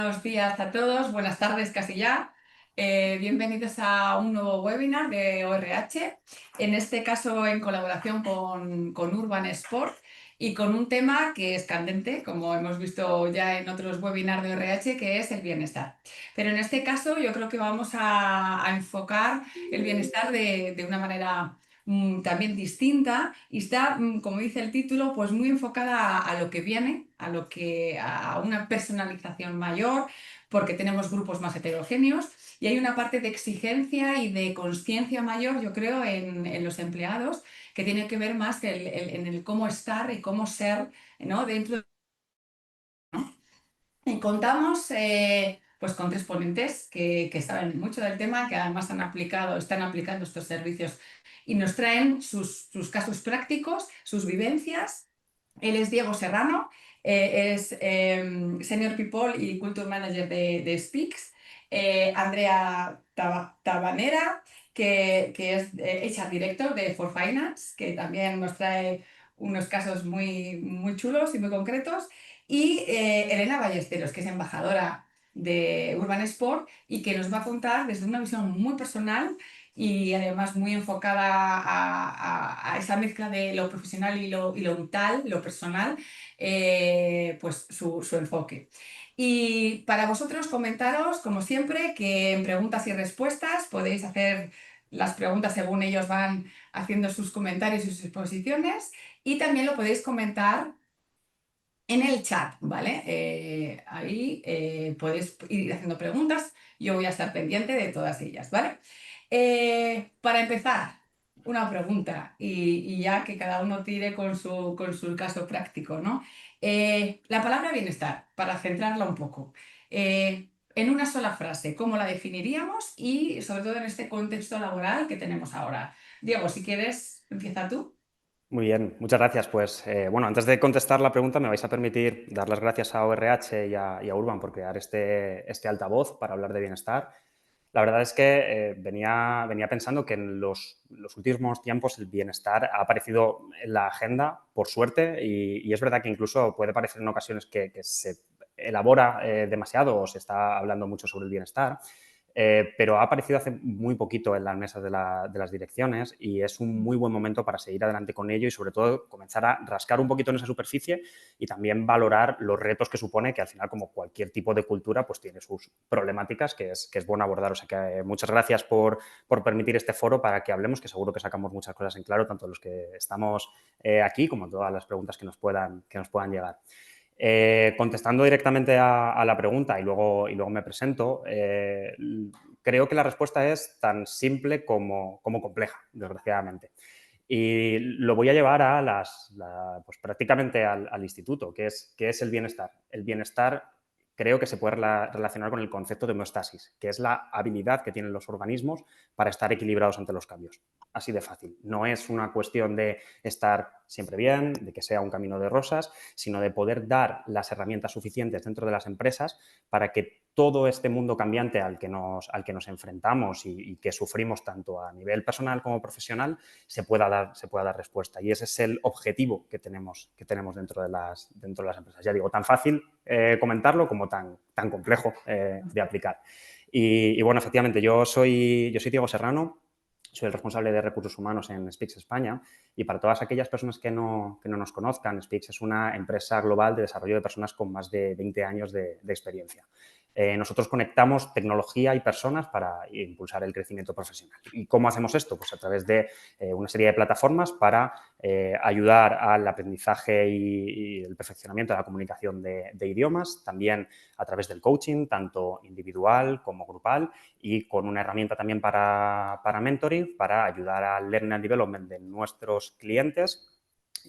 Buenos días a todos, buenas tardes casi ya. Bienvenidos a un nuevo webinar de ORH, en este caso en colaboración con Urban Sport y con un tema que es candente, como hemos visto ya en otros webinars de ORH, que es el bienestar. Pero en este caso yo creo que vamos a enfocar el bienestar de una manera también distinta y está, como dice el título, pues muy enfocada a lo que viene, a una personalización mayor, porque tenemos grupos más heterogéneos y hay una parte de exigencia y de consciencia mayor, yo creo, en los empleados, que tiene que ver más que en el cómo estar y cómo ser, ¿no? Dentro. Y contamos pues con tres ponentes que saben mucho del tema, que además están aplicando estos servicios y nos traen sus casos prácticos, sus vivencias. Él es Diego Serrano, es Senior People y Culture Manager de Speaks. Andrea Tabanera, que es HR Director de For Finance, que también nos trae unos casos muy chulos y muy concretos. Y Elena Ballesteros, que es embajadora de Urban Sport y que nos va a contar desde una visión muy personal y además muy enfocada a esa mezcla de lo profesional y lo vital, lo personal, pues su enfoque. Y para vosotros comentaros, como siempre, que en preguntas y respuestas podéis hacer las preguntas según ellos van haciendo sus comentarios y sus exposiciones y también lo podéis comentar en el chat, ¿vale? Ahí podéis ir haciendo preguntas, yo voy a estar pendiente de todas ellas, ¿vale? Para empezar, una pregunta y ya que cada uno tire con su caso práctico, ¿no? La palabra bienestar, para centrarla un poco. En una sola frase, ¿cómo la definiríamos? Y sobre todo en este contexto laboral que tenemos ahora. Diego, si quieres, empieza tú. Muy bien, muchas gracias. Pues bueno, antes de contestar la pregunta me vais a permitir dar las gracias a ORH y a Urban por crear este altavoz para hablar de bienestar. La verdad es que venía pensando que en los últimos tiempos el bienestar ha aparecido en la agenda, por suerte, y es verdad que incluso puede parecer en ocasiones que se elabora demasiado o se está hablando mucho sobre el bienestar. Pero ha aparecido hace muy poquito en las mesas de las direcciones y es un muy buen momento para seguir adelante con ello y, sobre todo, comenzar a rascar un poquito en esa superficie y también valorar los retos que supone, que al final, como cualquier tipo de cultura, pues tiene sus problemáticas que es bueno abordar. O sea que muchas gracias por permitir este foro para que hablemos, que seguro que sacamos muchas cosas en claro, tanto los que estamos aquí como todas las preguntas que nos puedan llegar. Contestando directamente a la pregunta y luego me presento, creo que la respuesta es tan simple como compleja, desgraciadamente. Y lo voy a llevar a pues prácticamente al instituto, que es el bienestar. El bienestar creo que se puede relacionar con el concepto de homeostasis, que es la habilidad que tienen los organismos para estar equilibrados ante los cambios. Así de fácil. No es una cuestión de estar siempre bien, de que sea un camino de rosas, sino de poder dar las herramientas suficientes dentro de las empresas para que todo este mundo cambiante al que nos enfrentamos y que sufrimos tanto a nivel personal como profesional se pueda dar respuesta. Y ese es el objetivo que tenemos dentro de las empresas. Ya digo, tan fácil comentarlo como tan complejo de aplicar. Y bueno, efectivamente, yo soy Diego Serrano. Soy el responsable de recursos humanos en Speaks España y para todas aquellas personas que no nos conozcan, Speaks es una empresa global de desarrollo de personas con más de 20 años de experiencia. Nosotros conectamos tecnología y personas para impulsar el crecimiento profesional. ¿Y cómo hacemos esto? Pues a través de una serie de plataformas para ayudar al aprendizaje y el perfeccionamiento de la comunicación de idiomas, también a través del coaching, tanto individual como grupal, y con una herramienta también para mentoring, para ayudar al learning and development de nuestros clientes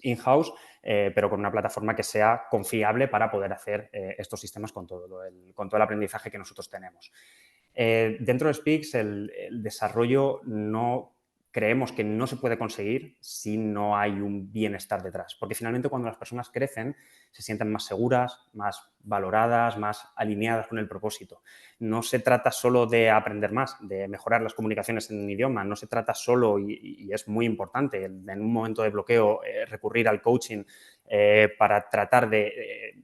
in-house, pero con una plataforma que sea confiable para poder hacer estos sistemas con todo el aprendizaje que nosotros tenemos. Dentro de Speaks, el desarrollo creemos que no se puede conseguir si no hay un bienestar detrás, porque finalmente cuando las personas crecen se sienten más seguras, más valoradas, más alineadas con el propósito. No se trata solo de aprender más, de mejorar las comunicaciones en un idioma, no se trata solo, y es muy importante, en un momento de bloqueo recurrir al coaching para tratar de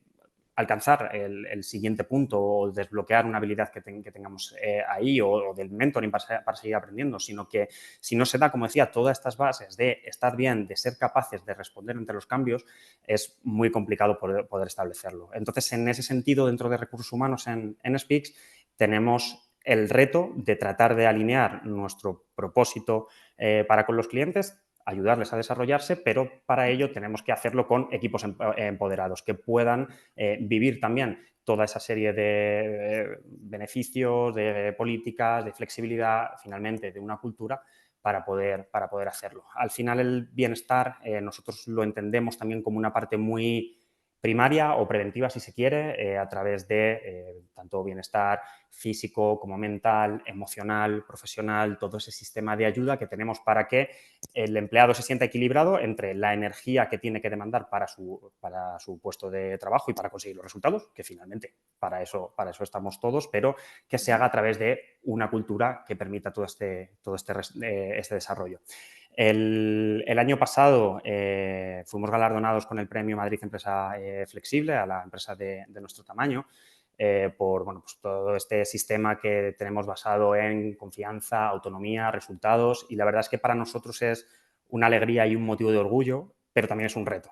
alcanzar el siguiente punto o desbloquear una habilidad que tengamos ahí o del mentoring para seguir aprendiendo, sino que si no se da, como decía, todas estas bases de estar bien, de ser capaces de responder ante los cambios, es muy complicado poder establecerlo. Entonces, en ese sentido, dentro de recursos humanos en Speaks, tenemos el reto de tratar de alinear nuestro propósito para con los clientes, ayudarles a desarrollarse, pero para ello tenemos que hacerlo con equipos empoderados que puedan vivir también toda esa serie de beneficios, de políticas, de flexibilidad, finalmente, de una cultura para poder hacerlo. Al final, el bienestar nosotros lo entendemos también como una parte muy primaria o preventiva, si se quiere, a través de tanto bienestar físico como mental, emocional, profesional, todo ese sistema de ayuda que tenemos para que el empleado se sienta equilibrado entre la energía que tiene que demandar para su puesto de trabajo y para conseguir los resultados, que finalmente para eso estamos todos, pero que se haga a través de una cultura que permita todo este desarrollo. El año pasado fuimos galardonados con el premio Madrid Empresa Flexible a la empresa de nuestro tamaño por pues todo este sistema que tenemos basado en confianza, autonomía, resultados, y la verdad es que para nosotros es una alegría y un motivo de orgullo, pero también es un reto,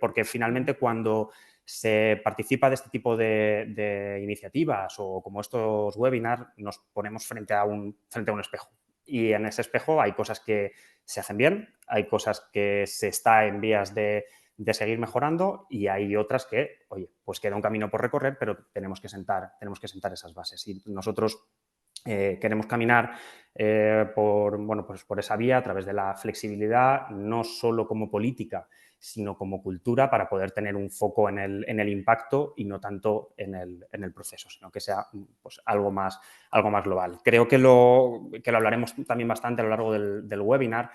porque finalmente cuando se participa de este tipo de iniciativas o como estos webinars, nos ponemos frente a un espejo. Y en ese espejo hay cosas que se hacen bien, hay cosas que se está en vías de seguir mejorando y hay otras que, oye, pues queda un camino por recorrer, pero tenemos que sentar esas bases. Y nosotros queremos caminar por esa vía a través de la flexibilidad, no solo como política, sino como cultura para poder tener un foco en el impacto y no tanto en el proceso, sino que sea pues, algo más global. Creo que lo hablaremos también bastante a lo largo del webinar,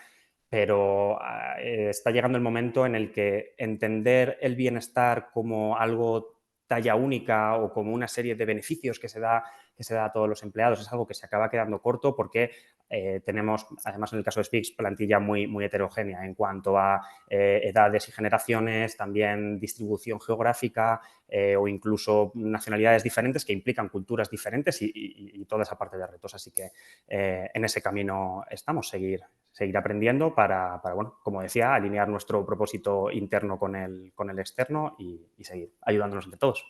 pero está llegando el momento en el que entender el bienestar como algo talla única o como una serie de beneficios que se da a todos los empleados es algo que se acaba quedando corto porque tenemos, además en el caso de Speaks, plantilla muy heterogénea en cuanto a edades y generaciones, también distribución geográfica o incluso nacionalidades diferentes que implican culturas diferentes y toda esa parte de retos. Así que en ese camino estamos, seguir aprendiendo para, bueno, como decía, alinear nuestro propósito interno con el externo y seguir ayudándonos entre todos.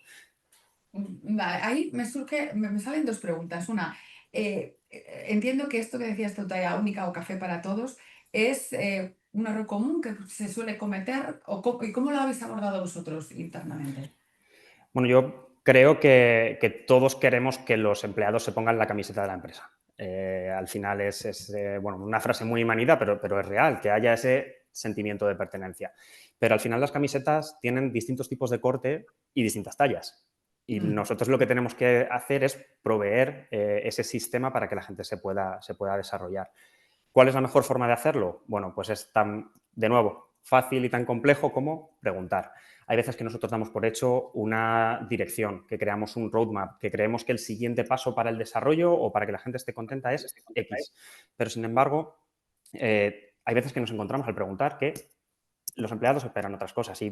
Vale, ahí me salen dos preguntas. Una, entiendo que esto que decías tú, talla única o café para todos, es un error común que se suele cometer ¿y cómo lo habéis abordado vosotros internamente? Bueno, yo creo que todos queremos que los empleados se pongan la camiseta de la empresa. Al final es bueno, una frase muy manida, pero es real, que haya ese sentimiento de pertenencia. Pero al final las camisetas tienen distintos tipos de corte y distintas tallas. Y nosotros lo que tenemos que hacer es proveer ese sistema para que la gente se pueda desarrollar. ¿Cuál es la mejor forma de hacerlo? Bueno, pues es de nuevo, fácil y tan complejo como preguntar. Hay veces que nosotros damos por hecho una dirección, que creamos un roadmap, que creemos que el siguiente paso para el desarrollo o para que la gente esté contenta es X. Pero, sin embargo, hay veces que nos encontramos al preguntar que los empleados esperan otras cosas y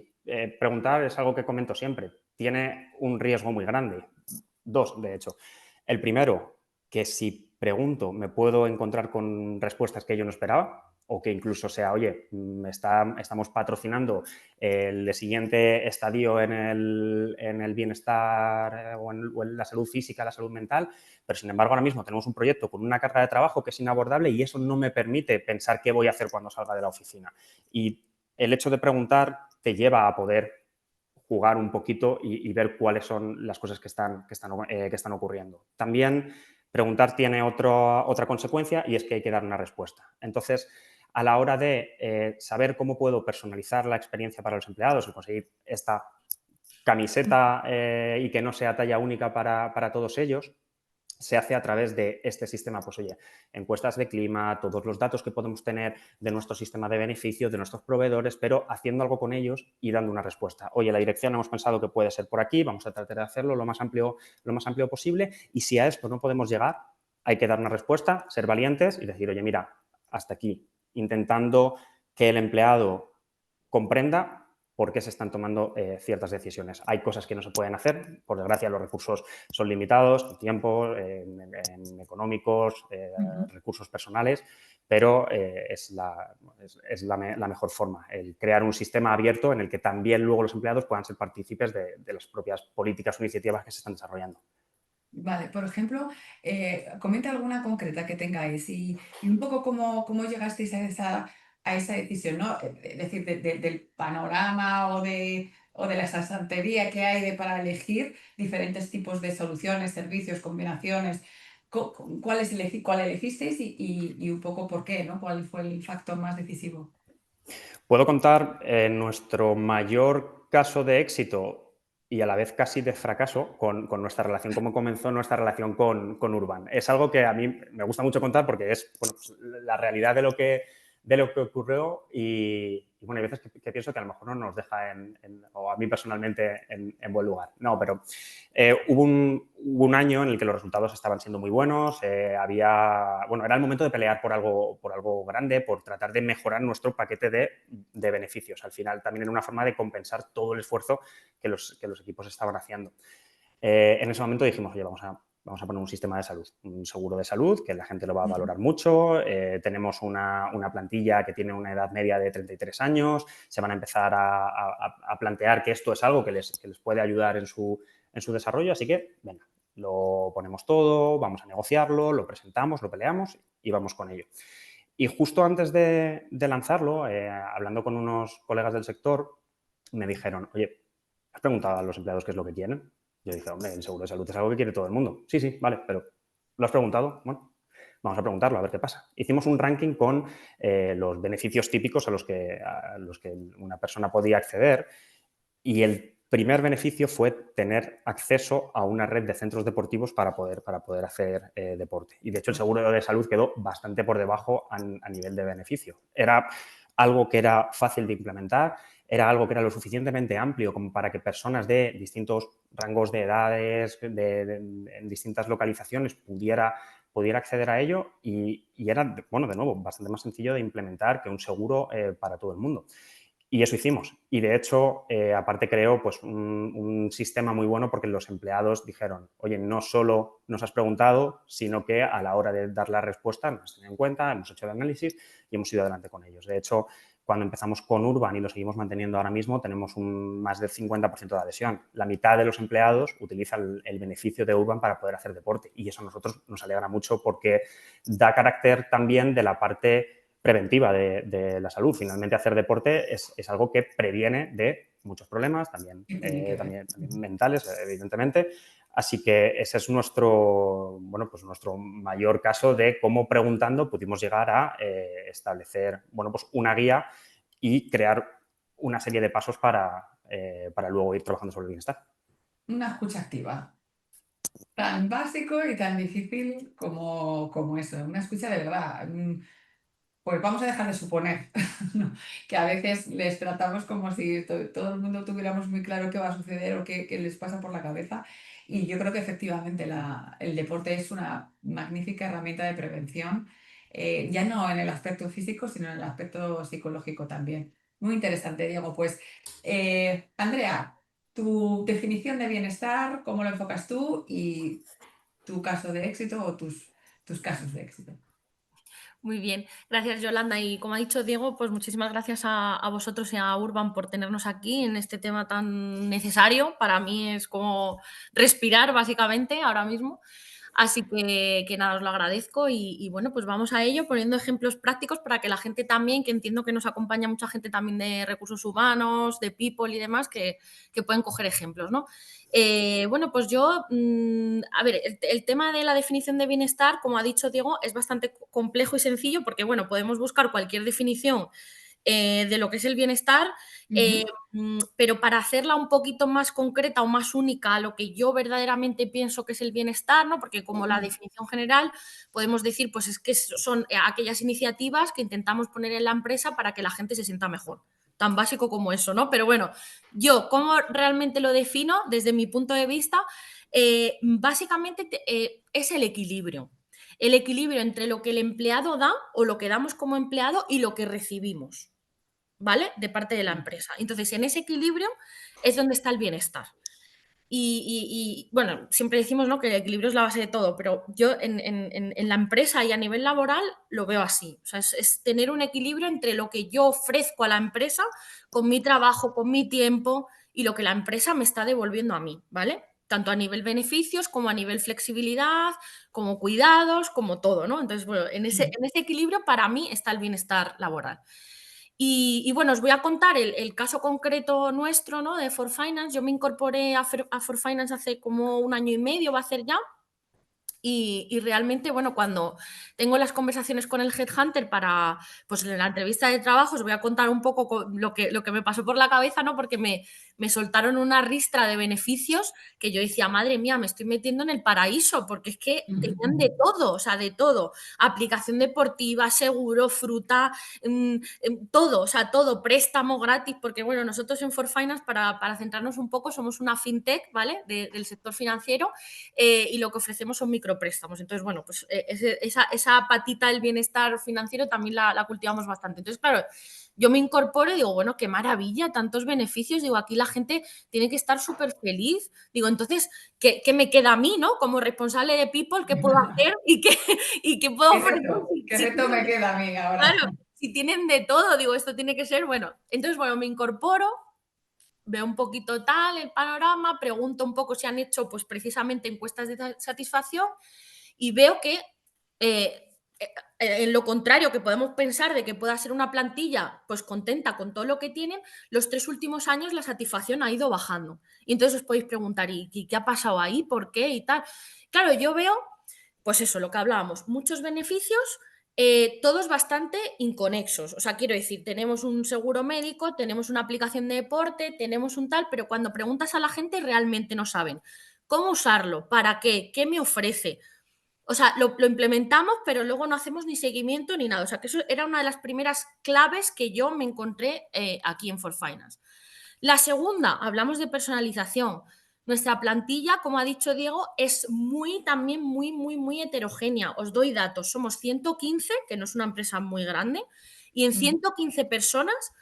preguntar es algo que comento siempre. Tiene un riesgo muy grande. Dos, de hecho. El primero, que si pregunto me puedo encontrar con respuestas que yo no esperaba o que incluso sea, oye, estamos patrocinando el siguiente estadio en el bienestar o en la salud física, la salud mental, pero sin embargo ahora mismo tenemos un proyecto con una carga de trabajo que es inabordable y eso no me permite pensar qué voy a hacer cuando salga de la oficina. Y el hecho de preguntar te lleva a poder jugar un poquito y ver cuáles son las cosas que están ocurriendo. También preguntar tiene otra consecuencia y es que hay que dar una respuesta. Entonces, a la hora de saber cómo puedo personalizar la experiencia para los empleados y conseguir esta camiseta y que no sea talla única para todos ellos, se hace a través de este sistema, pues oye, encuestas de clima, todos los datos que podemos tener de nuestro sistema de beneficios, de nuestros proveedores, pero haciendo algo con ellos y dando una respuesta. Oye, la dirección hemos pensado que puede ser por aquí, vamos a tratar de hacerlo lo más amplio posible y si a esto no podemos llegar, hay que dar una respuesta, ser valientes y decir, oye, mira, hasta aquí, intentando que el empleado comprenda por qué se están tomando ciertas decisiones. Hay cosas que no se pueden hacer, por desgracia los recursos son limitados, en tiempo, en económicos, Ujú. recursos personales, pero la mejor forma, el crear un sistema abierto en el que también luego los empleados puedan ser partícipes de las propias políticas o iniciativas que se están desarrollando. Vale, por ejemplo, comenta alguna concreta que tengáis y un poco cómo llegasteis a esa decisión, ¿no? Es decir, del panorama o de la sasantería que hay para elegir diferentes tipos de soluciones, servicios, combinaciones. ¿Cuál elegisteis y un poco por qué, ¿no? ¿Cuál fue el factor más decisivo? Puedo contar nuestro mayor caso de éxito y a la vez casi de fracaso con nuestra relación, cómo comenzó nuestra relación con Urban. Es algo que a mí me gusta mucho contar porque es bueno, pues, la realidad de lo que ocurrió y bueno, hay veces que pienso que a lo mejor no nos deja o a mí personalmente en buen lugar. No, pero hubo un año en el que los resultados estaban siendo muy buenos, bueno, era el momento de pelear por algo grande, por tratar de mejorar nuestro paquete de beneficios. Al final también era una forma de compensar todo el esfuerzo que los equipos estaban haciendo. En ese momento dijimos, oye, vamos a poner un sistema de salud, un seguro de salud, que la gente lo va a Ujú. valorar mucho. Tenemos una plantilla que tiene una edad media de 33 años. Se van a empezar a plantear que esto es algo que les puede ayudar en su desarrollo. Así que, venga, lo ponemos todo, vamos a negociarlo, lo presentamos, lo peleamos y vamos con ello. Y justo antes de lanzarlo, hablando con unos colegas del sector, me dijeron, oye, ¿has preguntado a los empleados qué es lo que quieren? Yo dije, hombre, el seguro de salud es algo que quiere todo el mundo. Sí, sí, vale, pero ¿lo has preguntado? Bueno, vamos a preguntarlo, a ver qué pasa. Hicimos un ranking con los beneficios típicos a los que una persona podía acceder y el primer beneficio fue tener acceso a una red de centros deportivos para poder hacer deporte. Y de hecho el seguro de salud quedó bastante por debajo a nivel de beneficio. Era algo que era fácil de implementar, era algo que era lo suficientemente amplio como para que personas de distintos rangos de edades, en distintas localizaciones pudiera acceder a ello y era, bueno, de nuevo, bastante más sencillo de implementar que un seguro para todo el mundo. Y eso hicimos. Y de hecho, aparte creó pues, un sistema muy bueno porque los empleados dijeron, oye, no solo nos has preguntado, sino que a la hora de dar la respuesta nos has tenido en cuenta, hemos hecho el análisis y hemos ido adelante con ellos. De hecho, cuando empezamos con Urban y lo seguimos manteniendo ahora mismo, tenemos más del 50% de adhesión. La mitad de los empleados utiliza el beneficio de Urban para poder hacer deporte y eso a nosotros nos alegra mucho porque da carácter también de la parte preventiva de la salud. Finalmente, hacer deporte es algo que previene de muchos problemas, también, ¿Qué tiene que ver? también mentales, evidentemente. Así que ese es nuestro mayor caso de cómo preguntando pudimos llegar a establecer pues una guía y crear una serie de pasos para luego ir trabajando sobre el bienestar. Una escucha activa. Tan básico y tan difícil como eso. Una escucha de verdad. Pues vamos a dejar de suponer, ¿no? Que a veces les tratamos como si todo el mundo tuviéramos muy claro qué va a suceder o qué les pasa por la cabeza. Y yo creo que efectivamente el deporte es una magnífica herramienta de prevención, ya no en el aspecto físico, sino en el aspecto psicológico también. Muy interesante, Diego. Pues, Andrea, tu definición de bienestar, ¿cómo lo enfocas tú y tu caso de éxito o tus casos de éxito? Muy bien, gracias Yolanda. Y como ha dicho Diego, pues muchísimas gracias a vosotros y a Urban por tenernos aquí en este tema tan necesario. Para mí es como respirar básicamente ahora mismo. Así que nada, os lo agradezco y bueno, pues vamos a ello poniendo ejemplos prácticos para que la gente también, que entiendo que nos acompaña mucha gente también de recursos humanos, de people y demás, que pueden coger ejemplos, ¿no? Bueno, pues yo, a ver, el tema de la definición de bienestar, como ha dicho Diego, es bastante complejo y sencillo porque, bueno, podemos buscar cualquier definición de lo que es el bienestar, eh, Ujú, pero para hacerla un poquito más concreta o más única a lo que yo verdaderamente pienso que es el bienestar, ¿no? Porque como la definición general podemos decir, pues es que son aquellas iniciativas que intentamos poner en la empresa para que la gente se sienta mejor. Tan básico como eso, ¿no? Pero bueno, yo, ¿cómo realmente lo defino desde mi punto de vista? Básicamente es el equilibrio. El equilibrio entre lo que el empleado da o lo que damos como empleado y lo que recibimos. ¿vale? De parte de la empresa. Entonces, en ese equilibrio es donde está el bienestar. Bueno, siempre decimos, ¿no?, que el equilibrio es la base de todo, pero yo en la empresa y a nivel laboral lo veo así. O sea, es tener un equilibrio entre lo que yo ofrezco a la empresa con mi trabajo, con mi tiempo y lo que la empresa me está devolviendo a mí, ¿vale? Tanto a nivel beneficios como a nivel flexibilidad, como cuidados, como todo, ¿no? Entonces, bueno, en ese equilibrio para mí está el bienestar laboral. Bueno, os voy a contar el caso concreto nuestro, ¿no?, de For Finance. Yo me incorporé a For Finance hace como 1 año y medio, va a ser ya. Y realmente, bueno, cuando tengo las conversaciones con el headhunter para, pues en la entrevista de trabajo, os voy a contar un poco lo que me pasó por la cabeza, ¿no? Porque me soltaron una ristra de beneficios que yo decía, madre mía, me estoy metiendo en el paraíso, porque es que tenían de todo, o sea, de todo. Aplicación deportiva, seguro, fruta, todo, o sea, todo, préstamo gratis, porque bueno, nosotros en For Finance, para centrarnos un poco, somos una fintech, ¿vale? Del sector financiero, y lo que ofrecemos son micropréstamos. Entonces, bueno, pues esa patita del bienestar financiero también la cultivamos bastante. Entonces, claro, yo me incorporo y digo, bueno, qué maravilla, tantos beneficios. Digo, aquí la gente tiene que estar súper feliz. Digo, entonces, ¿qué me queda a mí, ¿no? Como responsable de People, ¿qué puedo hacer y qué puedo ofrecer? ¿Qué reto me queda a mí ahora? Claro, si tienen de todo, digo, esto tiene que ser, bueno. Entonces, bueno, me incorporo, veo un poquito tal el panorama, pregunto un poco si han hecho, pues, precisamente encuestas de satisfacción y veo que, en lo contrario que podemos pensar de que pueda ser una plantilla, pues, contenta con todo lo que tienen, los 3 últimos años la satisfacción ha ido bajando. Y entonces os podéis preguntar: ¿y qué ha pasado ahí? ¿Por qué? Y tal. Claro, yo veo, pues eso, lo que hablábamos, muchos beneficios, todos bastante inconexos. O sea, quiero decir, tenemos un seguro médico, tenemos una aplicación de deporte, tenemos un tal, pero cuando preguntas a la gente realmente no saben cómo usarlo, para qué me ofrece. O sea, lo implementamos, pero luego no hacemos ni seguimiento ni nada. O sea, que eso era una de las primeras claves que yo me encontré aquí en For Finance. La segunda, hablamos de personalización. Nuestra plantilla, como ha dicho Diego, es también muy heterogénea. Os doy datos. Somos 115, que no es una empresa muy grande, y en 115 personas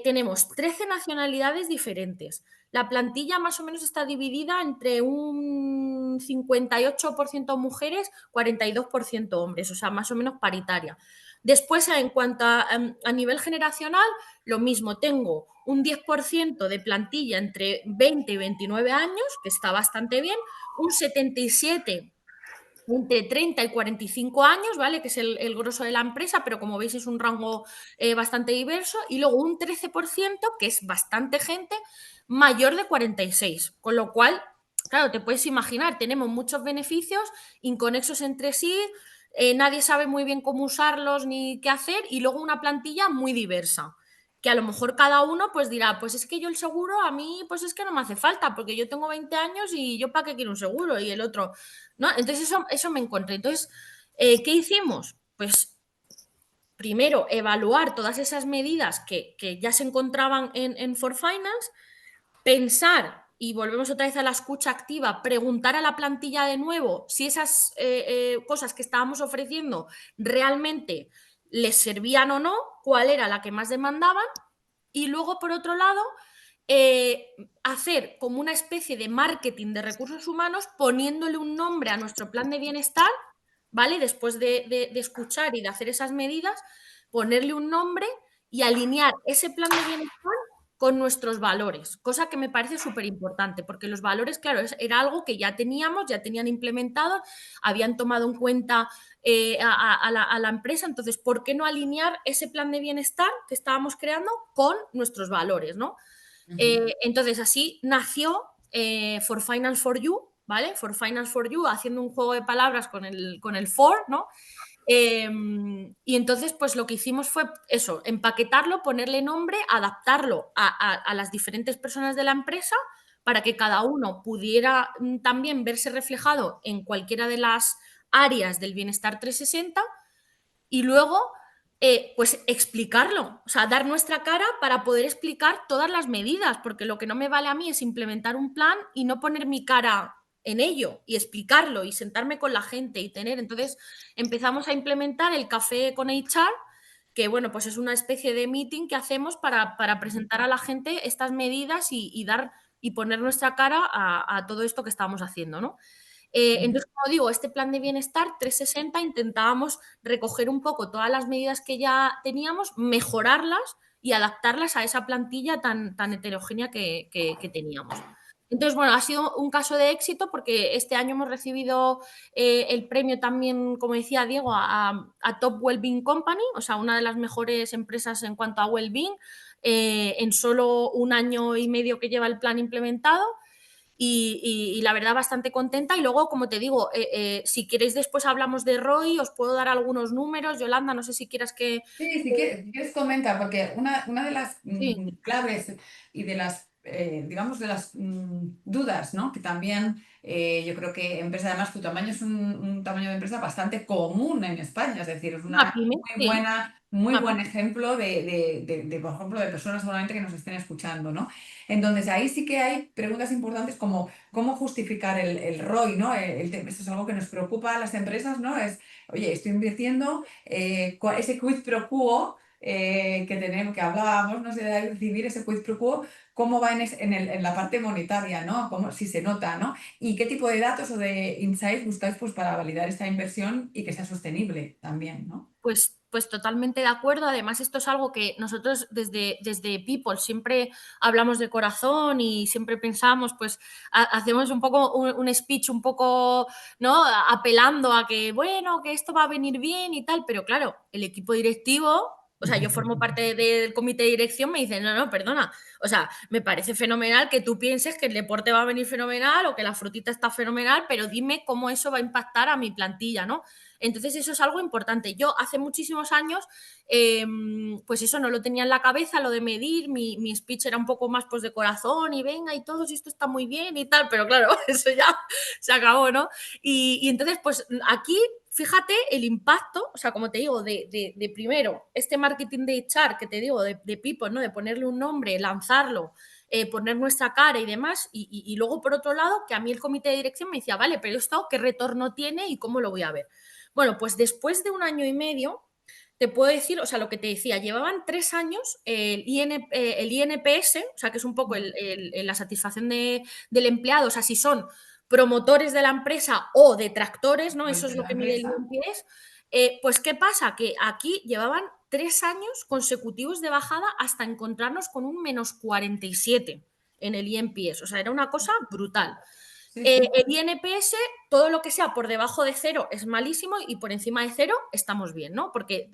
tenemos 13 nacionalidades diferentes. La plantilla más o menos está dividida entre un 58% mujeres, 42% hombres, o sea, más o menos paritaria. Después, en cuanto a nivel generacional, lo mismo, tengo un 10% de plantilla entre 20 y 29 años, que está bastante bien, un 77 entre 30 y 45 años, ¿vale? Que es el grosso de la empresa, pero como veis es un rango bastante diverso, y luego un 13%, que es bastante gente, mayor de 46, con lo cual, claro, te puedes imaginar, tenemos muchos beneficios inconexos entre sí, nadie sabe muy bien cómo usarlos ni qué hacer, y luego una plantilla muy diversa, que a lo mejor cada uno pues dirá, pues es que yo el seguro a mí pues es que no me hace falta, porque yo tengo 20 años y yo para qué quiero un seguro, y el otro, ¿no? Entonces eso me encontré. Entonces, ¿qué hicimos? Pues primero evaluar todas esas medidas que ya se encontraban en For Finance, pensar, y volvemos otra vez a la escucha activa, preguntar a la plantilla de nuevo si esas cosas que estábamos ofreciendo realmente les servían o no, cuál era la que más demandaban, y luego, por otro lado, hacer como una especie de marketing de recursos humanos poniéndole un nombre a nuestro plan de bienestar, ¿vale? Después de escuchar y de hacer esas medidas, ponerle un nombre y alinear ese plan de bienestar con nuestros valores, cosa que me parece súper importante, porque los valores, claro, era algo que ya teníamos, ya tenían implementado, habían tomado en cuenta a la empresa, entonces, ¿por qué no alinear ese plan de bienestar que estábamos creando con nuestros valores, ¿no? Entonces, así nació For Finance for You, ¿vale? For Finance for You, haciendo un juego de palabras con el for, ¿no? Y entonces, pues lo que hicimos fue eso, empaquetarlo, ponerle nombre, adaptarlo a las diferentes personas de la empresa para que cada uno pudiera también verse reflejado en cualquiera de las áreas del bienestar 360, y luego, pues explicarlo, o sea, dar nuestra cara para poder explicar todas las medidas, porque lo que no me vale a mí es implementar un plan y no poner mi cara en ello y explicarlo y sentarme con la gente y tener. Entonces empezamos a implementar el café con HR, que bueno, pues es una especie de meeting que hacemos para presentar a la gente estas medidas y dar y poner nuestra cara a todo esto que estamos haciendo, ¿no? Entonces, como digo, este plan de bienestar 360 intentábamos recoger un poco todas las medidas que ya teníamos, mejorarlas y adaptarlas a esa plantilla tan heterogénea que teníamos. Entonces, bueno, ha sido un caso de éxito porque este año hemos recibido el premio también, como decía Diego, a Top Wellbeing Company, o sea, una de las mejores empresas en cuanto a wellbeing, en solo un año y medio que lleva el plan implementado. Y la verdad bastante contenta. Y luego, como te digo, si queréis después hablamos de ROI, os puedo dar algunos números. Yolanda, no sé si quieras que... Sí, si quieres comenta, porque una de las Sí, claves y de las, digamos, de las dudas, ¿no? Que también yo creo que empresa, además tu tamaño es un tamaño de empresa bastante común en España, es decir, es una una pyme, sí, muy una buen pyme. ejemplo por ejemplo, de personas seguramente que nos estén escuchando, ¿no? Entonces, ahí sí que hay preguntas importantes como cómo justificar el ROI, ¿no? Esto es algo que nos preocupa a las empresas, ¿no? Es, oye, estoy invirtiendo ese quid pro quo que tenemos, que hablábamos, no sé, de recibir ese quid pro quo, cómo va en la parte monetaria, ¿no? Cómo, si se nota, ¿no? Y qué tipo de datos o de insights buscáis pues, para validar esta inversión y que sea sostenible también, ¿no? Pues totalmente de acuerdo. Además, esto es algo que nosotros desde People siempre hablamos de corazón y siempre pensamos, pues hacemos un poco un speech un poco, ¿no? Apelando a que, bueno, que esto va a venir bien y tal, pero claro, el equipo directivo, o sea, yo formo parte del comité de dirección, me dicen, no, no, perdona, o sea, me parece fenomenal que tú pienses que el deporte va a venir fenomenal o que la frutita está fenomenal, pero dime cómo eso va a impactar a mi plantilla, ¿no? Entonces eso es algo importante. Yo hace muchísimos años, pues eso no lo tenía en la cabeza, lo de medir, mi speech era un poco más pues de corazón y venga y todo, si esto está muy bien y tal, pero claro, eso ya se acabó, ¿no? Y entonces pues aquí fíjate el impacto, o sea, como te digo, de primero, este marketing de HR que te digo, de People, ¿no? De ponerle un nombre, lanzarlo, poner nuestra cara y demás, y luego por otro lado, que a mí el comité de dirección me decía, vale, pero esto, ¿qué retorno tiene y cómo lo voy a ver? Bueno, pues después de un año y medio, te puedo decir, o sea, lo que te decía, llevaban 3 años el INPS, o sea, que es un poco la satisfacción del empleado, o sea, si son promotores de la empresa o detractores, ¿no? Eso Pues es de lo la que mide el empresa. INPS. Pues, ¿qué pasa? Que aquí llevaban 3 años consecutivos de bajada hasta encontrarnos con un menos 47 en el INPS, o sea, era una cosa brutal. Sí, sí. El INPS, todo lo que sea por debajo de 0 es malísimo y por encima de 0 estamos bien, ¿no? Porque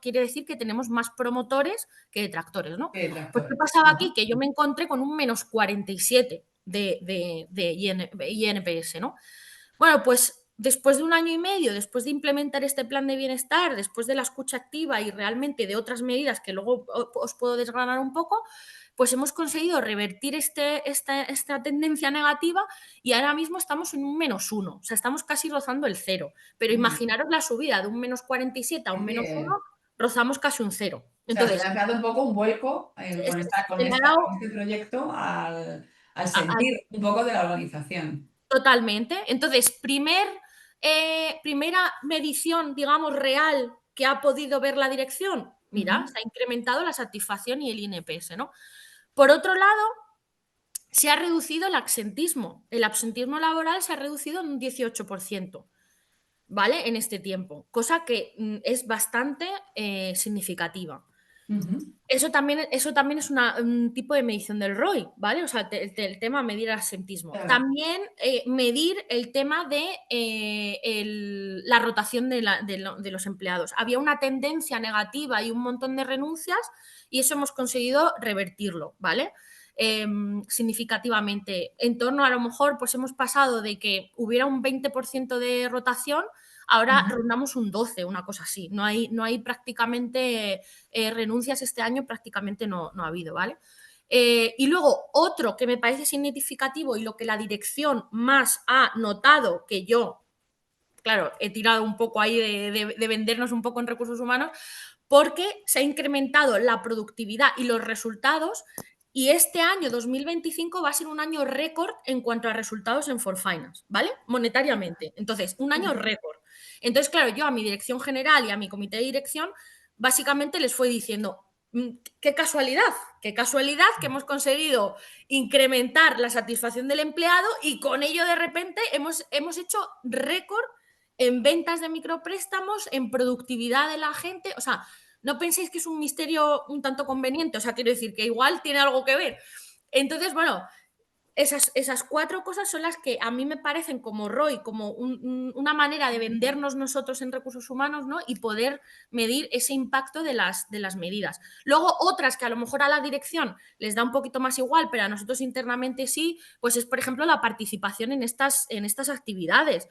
quiere decir que tenemos más promotores que detractores, ¿no? Pues, ¿qué Tractores. pasaba aquí? Que yo me encontré con un menos 47 de INPS, ¿no? Bueno, pues después de un año y medio, después de implementar este plan de bienestar, después de la escucha activa y realmente de otras medidas que luego os puedo desgranar un poco, pues hemos conseguido revertir esta tendencia negativa y ahora mismo estamos en un -1, o sea, estamos casi rozando el 0. Pero Mm. imaginaros la subida de un menos 47 a Sí, un sí, -1, rozamos casi un 0. o sea, le Entonces, has dado un poco un vuelco se me ha dado con este proyecto al a sentir un poco de la organización. totalmente. Entonces, primera medición, digamos, real que ha podido ver la dirección. Mira, Ujú. se ha incrementado la satisfacción y el INPS, ¿no? Por otro lado, se ha reducido el absentismo. El absentismo laboral se ha reducido en un 18%, ¿vale? En este tiempo, cosa que es bastante significativa. Ujú. Eso también es un tipo de medición del ROI, ¿vale? O sea, el tema medir el absentismo. Claro. También medir el tema de la rotación de los empleados. Había una tendencia negativa y un montón de renuncias y eso hemos conseguido revertirlo, ¿vale? Significativamente. En torno a lo mejor, pues hemos pasado de que hubiera un 20% de rotación, ahora Ujú. rondamos un 12, una cosa así. No hay prácticamente renuncias este año, prácticamente no ha habido, ¿vale? Y luego otro que me parece significativo y lo que la dirección más ha notado, que yo, claro, he tirado un poco ahí de vendernos un poco en recursos humanos, porque se ha incrementado la productividad y los resultados y este año 2025 va a ser un año récord en cuanto a resultados en For Finance, ¿vale? Monetariamente. Entonces, un año Ujú. récord. Entonces, claro, yo a mi dirección general y a mi comité de dirección básicamente les fue diciendo, qué casualidad que hemos conseguido incrementar la satisfacción del empleado y con ello de repente hemos hecho récord en ventas de micropréstamos, en productividad de la gente. O sea, no penséis que es un misterio un tanto conveniente, o sea, quiero decir que igual tiene algo que ver. Entonces, bueno, esas 4 cosas son las que a mí me parecen como ROI, como una manera de vendernos nosotros en recursos humanos, ¿no? Y poder medir ese impacto de las medidas. Luego, otras que a lo mejor a la dirección les da un poquito más igual, pero a nosotros internamente sí, pues es, por ejemplo, la participación en estas actividades.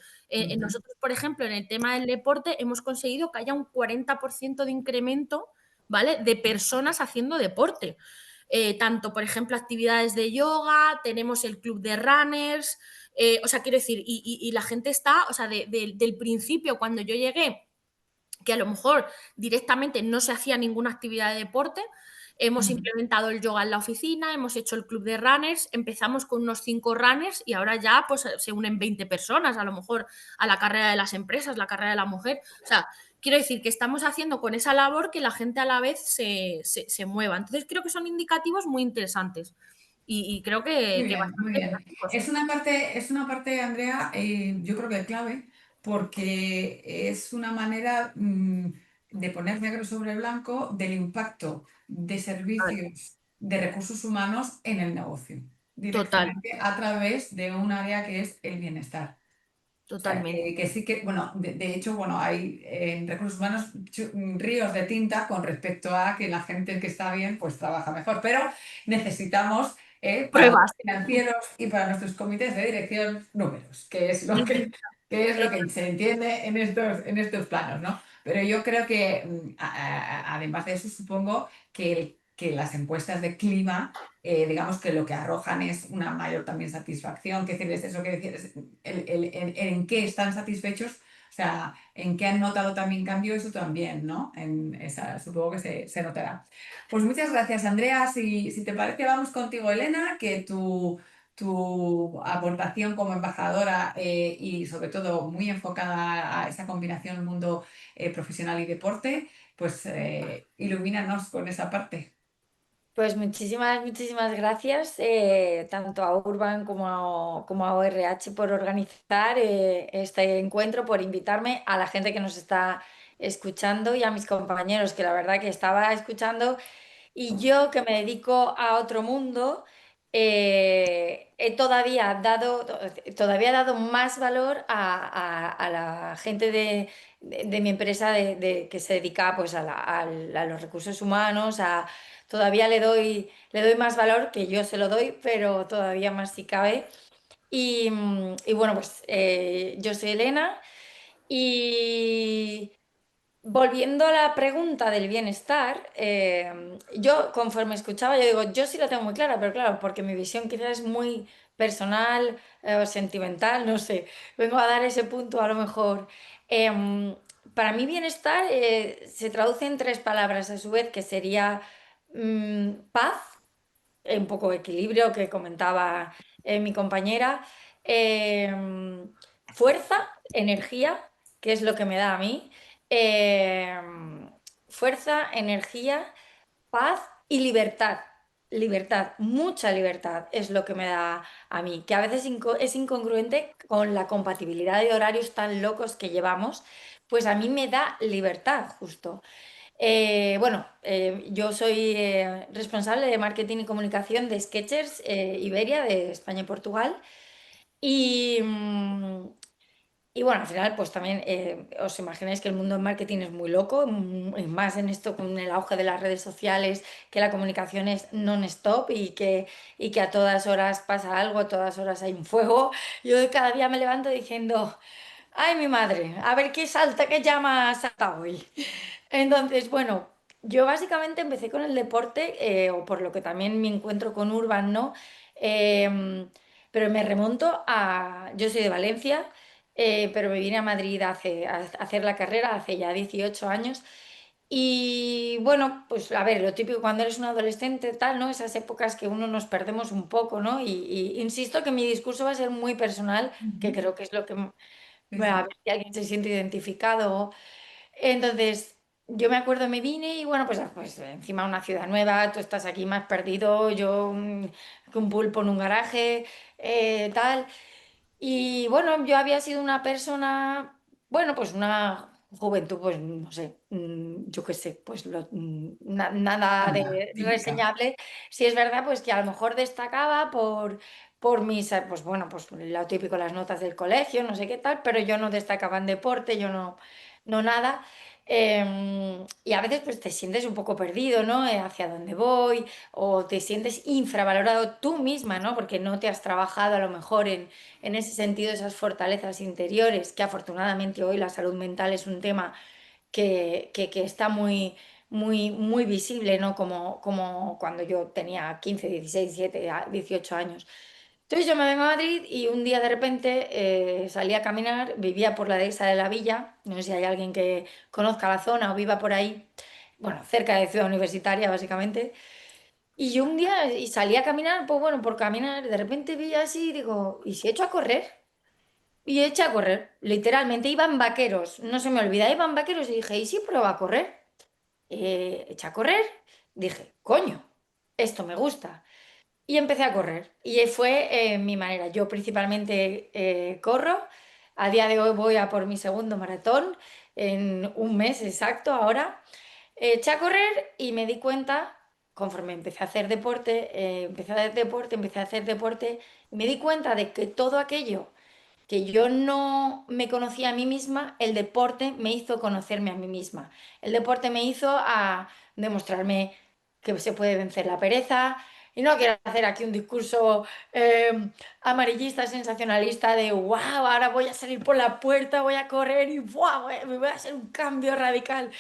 Nosotros, por ejemplo, en el tema del deporte hemos conseguido que haya un 40% de incremento, ¿vale? De personas haciendo deporte. Tanto, por ejemplo, actividades de yoga, tenemos el club de runners, o sea, quiero decir, y la gente está, o sea, del principio, cuando yo llegué, que a lo mejor directamente no se hacía ninguna actividad de deporte, hemos implementado el yoga en la oficina, hemos hecho el club de runners, empezamos con unos 5 runners y ahora ya pues se unen 20 personas, a lo mejor a la carrera de las empresas, la carrera de la mujer. O sea, quiero decir que estamos haciendo con esa labor que la gente a la vez se mueva. Entonces creo que son indicativos muy interesantes y creo Muy que bien, muy bastante bien. prácticos. Es una parte, Andrea, yo creo que clave, porque es una manera de poner negro sobre blanco del impacto de servicios de recursos humanos en el negocio, Total, directamente a través de un área que es el bienestar. O sea, totalmente. que sí que, bueno, de hecho, bueno, hay en recursos humanos ríos de tinta con respecto a que la gente que está bien, pues trabaja mejor, pero necesitamos para los Pruebas. financieros y para nuestros comités de dirección números, que es lo que se entiende en estos planos, ¿no? Pero yo creo que, además de eso, supongo que las encuestas de clima, digamos que lo que arrojan es una mayor también satisfacción, que decir, es eso que decías, en qué están satisfechos, o sea, en qué han notado también cambio, eso también, ¿no? Supongo que se notará. Pues muchas gracias, Andrea. Si te parece, vamos contigo, Elena, que tu aportación como embajadora y sobre todo muy enfocada a esa combinación mundo profesional y deporte, pues ilumínanos con esa parte. Pues muchísimas gracias, tanto a Urban como a ORH por organizar este encuentro, por invitarme, a la gente que nos está escuchando y a mis compañeros, que la verdad que estaba escuchando. Y yo, que me dedico a otro mundo, he todavía dado más valor a la gente de mi empresa que se dedica pues, a los recursos humanos. Todavía le doy más valor, que yo se lo doy, pero todavía más si cabe. Y bueno, pues yo soy Elena y... Volviendo a la pregunta del bienestar, yo conforme escuchaba, yo digo, yo sí la tengo muy clara, pero claro, porque mi visión quizás es muy personal o sentimental, no sé, vengo a dar ese punto a lo mejor. Em, para mí bienestar se traduce en 3 palabras a su vez, que sería paz, un poco equilibrio que comentaba mi compañera, fuerza, energía, que es lo que me da a mí, fuerza, energía, paz y libertad. Libertad, mucha libertad es lo que me da a mí, que a veces es incongruente con la compatibilidad de horarios tan locos que llevamos, pues a mí me da libertad justo. Bueno, yo soy responsable de marketing y comunicación de Skechers Iberia, de España y Portugal. Y, y bueno, al final, pues también os imagináis que el mundo del marketing es muy loco, y más en esto con el auge de las redes sociales, que la comunicación es non-stop y que a todas horas pasa algo, a todas horas hay un fuego. Yo cada día me levanto diciendo, ay, mi madre, a ver qué salta, qué llama salta hoy. Entonces, bueno, yo básicamente empecé con el deporte, o por lo que también me encuentro con Urban, ¿no? Pero me remonto yo soy de Valencia, pero me vine a Madrid a hacer la carrera hace ya 18 años. Y bueno, pues a ver, lo típico cuando eres un adolescente, tal, ¿no? Esas épocas que uno nos perdemos un poco, ¿no? Y insisto que mi discurso va a ser muy personal, que Ujú. creo que es lo que, Sí, bueno, a sí. ver si alguien se siente identificado. Entonces, yo me acuerdo, me vine y bueno, pues encima una ciudad nueva, tú estás aquí más perdido, yo que un pulpo en un garaje, tal. Y bueno, yo había sido una persona, bueno, pues una juventud, pues no sé, yo qué sé, pues nada Anda, de típica. reseñable. Si es verdad, pues que a lo mejor destacaba por mis, pues bueno, pues lo típico, las notas del colegio, no sé qué tal, pero yo no destacaba en deporte, yo no nada. Y a veces pues te sientes un poco perdido, ¿no? Hacia dónde voy, o te sientes infravalorado tú misma, ¿no? Porque no te has trabajado a lo mejor en ese sentido esas fortalezas interiores, que afortunadamente hoy la salud mental es un tema que está muy visible, ¿no? Como cuando yo tenía 15, 16, 17, 18 años. Entonces yo me vengo a Madrid y un día de repente salí a caminar, vivía por la dehesa de la Villa, no sé si hay alguien que conozca la zona o viva por ahí, bueno, cerca de Ciudad Universitaria básicamente. Y yo un día y salí a caminar, pues bueno, por caminar, de repente vi así y digo, ¿y si echo a correr? Y eché a correr, literalmente, iban vaqueros, no se me olvida, iban vaqueros y dije, ¿y si pruebo a correr? Eché a correr, dije, coño, esto me gusta. Y empecé a correr. Y fue mi manera. Yo principalmente corro. A día de hoy voy a por mi segundo maratón en un mes exacto ahora. Eché a correr y me di cuenta, conforme empecé a hacer deporte, empecé a hacer deporte, y me di cuenta de que todo aquello que yo no me conocía a mí misma, el deporte me hizo conocerme a mí misma. El deporte me hizo a demostrarme que se puede vencer la pereza. Y no quiero hacer aquí un discurso eh, amarillista, sensacionalista de wow, ahora voy a salir por la puerta, voy a correr y wow, me voy a hacer un cambio radical.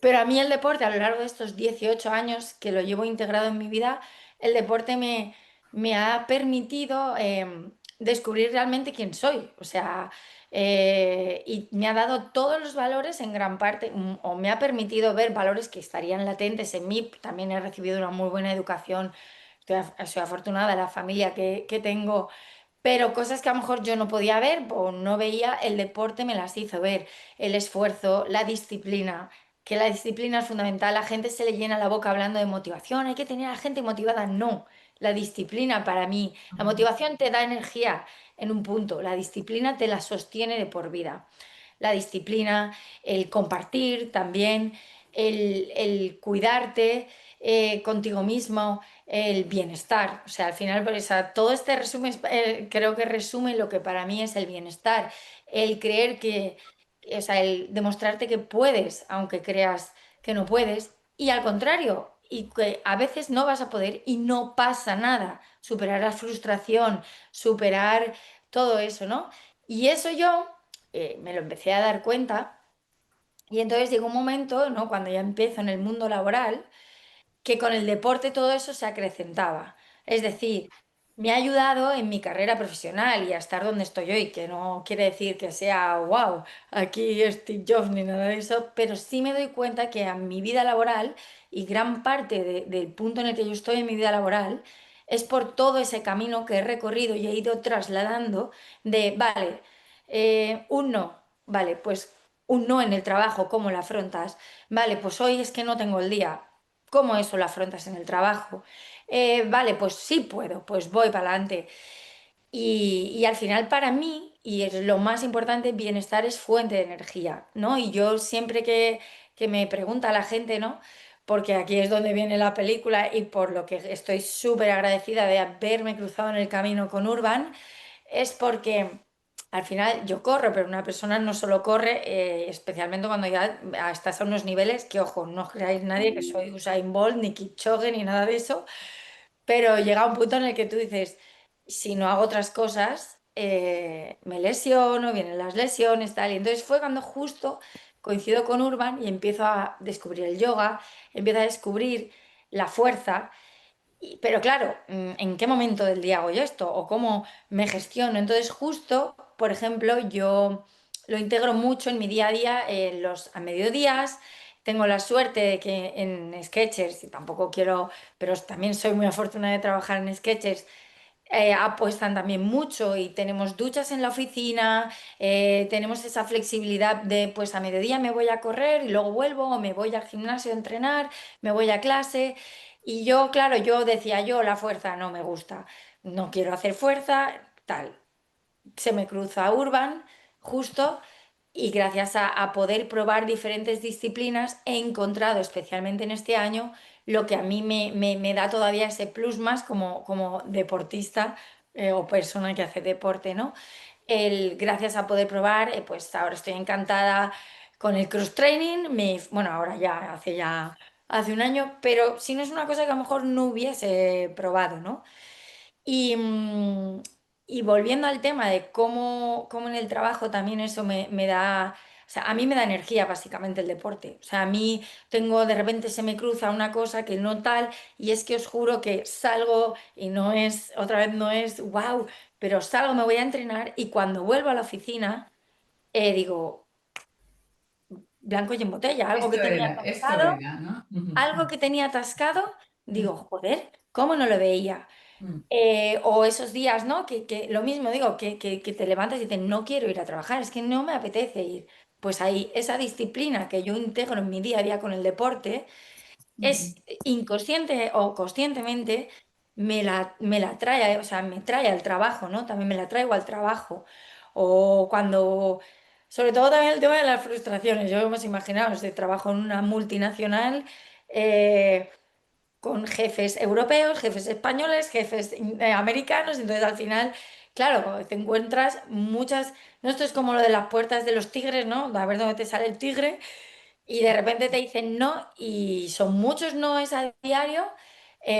Pero a mí el deporte, a lo largo de estos 18 años que lo llevo integrado en mi vida, el deporte me ha permitido descubrir realmente quién soy. O sea, y me ha dado todos los valores en gran parte, o me ha permitido ver valores que estarían latentes en mí. También he recibido una muy buena educación. Soy afortunada de la familia que tengo, pero cosas que a lo mejor yo no podía ver o no veía, el deporte me las hizo ver. El esfuerzo, la disciplina, que la disciplina es fundamental. La gente se le llena la boca hablando de motivación, hay que tener a la gente motivada. No, la disciplina para mí, la motivación te da energía en un punto, la disciplina te la sostiene de por vida. La disciplina, el compartir también, el cuidarte contigo mismo, el bienestar. O sea, al final, por eso, todo este resumen, creo que resume lo que para mí es el bienestar. El creer que, o sea, el demostrarte que puedes, aunque creas que no puedes, y al contrario, y que a veces no vas a poder y no pasa nada. Superar la frustración, superar todo eso, ¿no? Y eso yo me lo empecé a dar cuenta. Y entonces llegó un momento, ¿no? Cuando ya empiezo en el mundo laboral, que con el deporte todo eso se acrecentaba. Es decir, me ha ayudado en mi carrera profesional y a estar donde estoy hoy, que no quiere decir que sea, wow, aquí Steve Jobs ni nada de eso, pero sí me doy cuenta que a mi vida laboral y gran parte del punto en el que yo estoy en mi vida laboral es por todo ese camino que he recorrido y he ido trasladando de, vale, un no, vale, pues un no en el trabajo, ¿cómo lo afrontas? Vale, pues hoy es que no tengo el día. ¿Cómo eso lo afrontas en el trabajo? Vale, pues sí puedo, pues voy para adelante. Y al final para mí, y es lo más importante, bienestar es fuente de energía, ¿no? Y yo siempre que me pregunta la gente, ¿no? Porque aquí es donde viene la película y por lo que estoy súper agradecida de haberme cruzado en el camino con Urban, es porque al final yo corro, pero una persona no solo corre, especialmente cuando ya estás a unos niveles que, ojo, no creáis nadie que soy Usain Bolt, ni Kipchoge, ni nada de eso, pero llega un punto en el que tú dices, si no hago otras cosas, me lesiono, vienen las lesiones, tal. Y entonces fue cuando justo coincido con Urban y empiezo a descubrir el yoga, empiezo a descubrir la fuerza. Pero claro, ¿en qué momento del día hago yo esto? ¿O cómo me gestiono? Entonces, justo, por ejemplo, yo lo integro mucho en mi día a día, a mediodías. Tengo la suerte de que en Sketchers, y tampoco quiero, pero también soy muy afortunada de trabajar en Sketchers, apuestan también mucho y tenemos duchas en la oficina, tenemos esa flexibilidad de pues a mediodía me voy a correr y luego vuelvo, o me voy al gimnasio a entrenar, me voy a clase. Y yo, claro, yo decía yo, la fuerza no me gusta, no quiero hacer fuerza, tal. Se me cruza Urban justo y gracias a poder probar diferentes disciplinas he encontrado, especialmente en este año, lo que a mí me da todavía ese plus más como deportista o persona que hace deporte, ¿no? Gracias a poder probar, pues ahora estoy encantada con el cross training, bueno, ahora ya hace un año, pero si no es una cosa que a lo mejor no hubiese probado, ¿no? Y, y volviendo al tema de cómo en el trabajo también eso me da, o sea, a mí me da energía básicamente el deporte. O sea, a mí de repente se me cruza una cosa que no tal, y es que os juro que salgo y no es, otra vez no es, wow, pero salgo, me voy a entrenar y cuando vuelvo a la oficina, digo, blanco y en botella, Esto era, ¿no? Ujú, algo que tenía atascado, mm, digo, joder, ¿cómo no lo veía? mm, O esos días, ¿no? Que lo mismo digo, que te levantas y dices, no quiero ir a trabajar, es que no me apetece ir. Pues ahí, esa disciplina que yo integro en mi día a día con el deporte, mm, es inconsciente o conscientemente me la trae, o sea, me trae al trabajo, ¿no? También me la traigo al trabajo. O cuando, sobre todo también el tema de las frustraciones. Yo hemos imaginado, trabajo en una multinacional. eh, con jefes europeos, jefes españoles, jefes americanos, entonces al final, claro, te encuentras muchas, no, esto es como lo de las puertas de los tigres, ¿no? A ver dónde te sale el tigre y de repente te dicen no y son muchos noes a diario,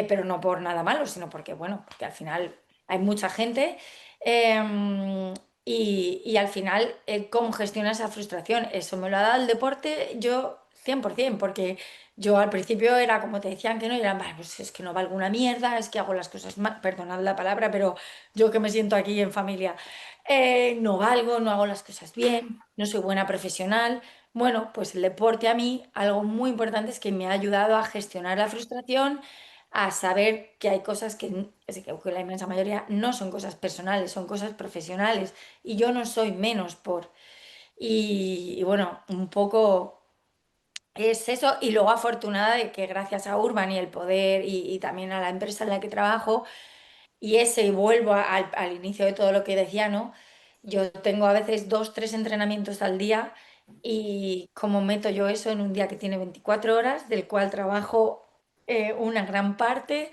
pero no por nada malo, sino porque, bueno, porque al final hay mucha gente y al final, ¿cómo gestiona esa frustración? Eso me lo ha dado el deporte yo 100%, porque yo al principio era como te decían que no, y eran, "Bah, pues es que no valgo una mierda, es que hago las cosas mal, perdonad la palabra, pero yo que me siento aquí en familia, no valgo, no hago las cosas bien, no soy buena profesional". Bueno, pues el deporte a mí, algo muy importante es que me ha ayudado a gestionar la frustración, a saber que hay cosas que la inmensa mayoría no son cosas personales, son cosas profesionales y yo no soy menos por. Y bueno, un poco es eso y luego afortunada de que gracias a Urban y el poder y también a la empresa en la que trabajo, y vuelvo al inicio de todo lo que decía, ¿no? Yo tengo a veces 2, 3 entrenamientos al día y cómo meto yo eso en un día que tiene 24 horas, del cual trabajo una gran parte,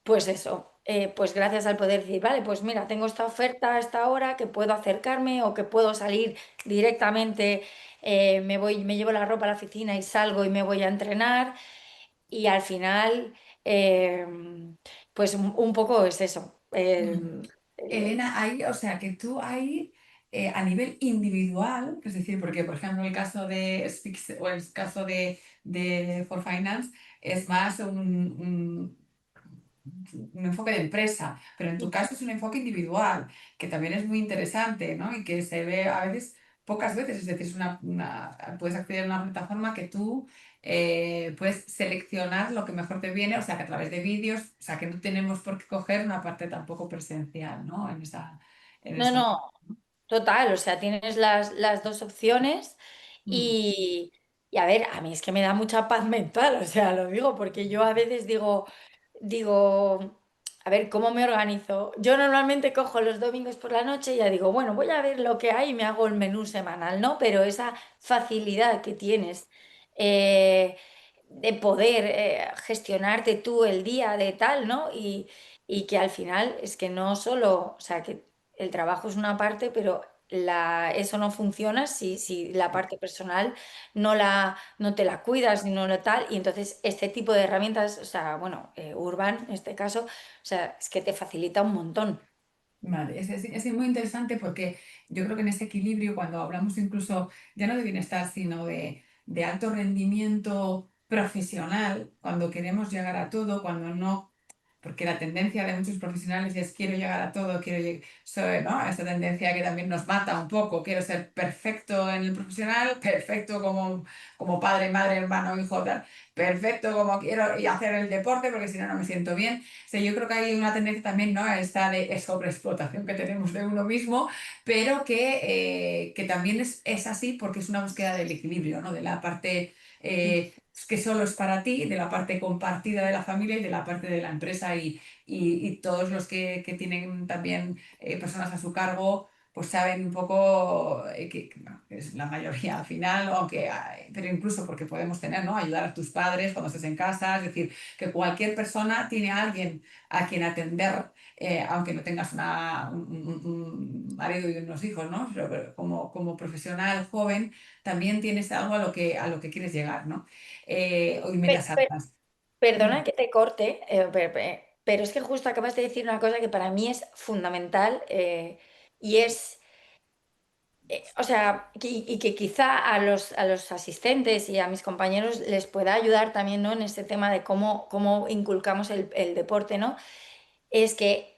pues eso, pues gracias al poder decir, vale, pues mira, tengo esta oferta a esta hora que puedo acercarme o que puedo salir directamente, me llevo la ropa a la oficina y salgo y me voy a entrenar y al final, eh, pues un poco es eso. mm. Elena, ahí, o sea, que tú ahí, a nivel individual, es decir, porque por ejemplo el caso de Spix o el caso de For Finance es más un enfoque de empresa, pero en tu caso es un enfoque individual, que también es muy interesante, ¿no? Y que se ve a veces, pocas veces, es decir, puedes acceder a una plataforma que tú puedes seleccionar lo que mejor te viene, o sea, que a través de vídeos, o sea, que no tenemos por qué coger una parte tampoco presencial, ¿no? En No, esa... no, total, o sea, tienes las dos opciones Mm, y a ver, a mí es que me da mucha paz mental, o sea, lo digo porque yo a veces digo, a ver, ¿cómo me organizo? Yo normalmente cojo los domingos por la noche y ya digo, bueno, voy a ver lo que hay y me hago el menú semanal, ¿no? Pero esa facilidad que tienes de poder gestionarte tú el día de tal, ¿no? Y que al final es que no solo, o sea, que el trabajo es una parte, pero eso no funciona si la parte personal no te la cuidas, ni no lo tal. Y entonces este tipo de herramientas, o sea, bueno, Urban en este caso, o sea, es que te facilita un montón. vale, es muy interesante porque yo creo que en ese equilibrio, cuando hablamos incluso ya no de bienestar, sino de alto rendimiento profesional, cuando queremos llegar a todo, cuando no porque la tendencia de muchos profesionales es quiero llegar a todo, ¿no? Esta tendencia que también nos mata un poco, quiero ser perfecto en el profesional, perfecto como padre, madre, hermano, hijo, tal, perfecto como quiero y hacer el deporte porque si no, no me siento bien. O sea, yo creo que hay una tendencia también, ¿no? Esta de sobreexplotación que tenemos de uno mismo, pero que también es así porque es una búsqueda del equilibrio, ¿no? De la parte que solo es para ti, de la parte compartida de la familia y de la parte de la empresa y todos los que tienen también personas a su cargo, pues saben un poco bueno, que es la mayoría al final, aunque, pero incluso porque podemos tener, ¿no? Ayudar a tus padres cuando estés en casa, es decir, que cualquier persona tiene a alguien a quien atender, aunque no tengas un marido y unos hijos, ¿no? Pero como profesional joven también tienes algo a lo que quieres llegar, ¿no? O Pe- medias pe- altas. Perdona Dime. que te corte, pero es que justo acabas de decir una cosa que para mí es fundamental y es, o sea, y que quizá a los asistentes y a mis compañeros les pueda ayudar también, ¿no? En este tema de cómo inculcamos el deporte, ¿no? Es que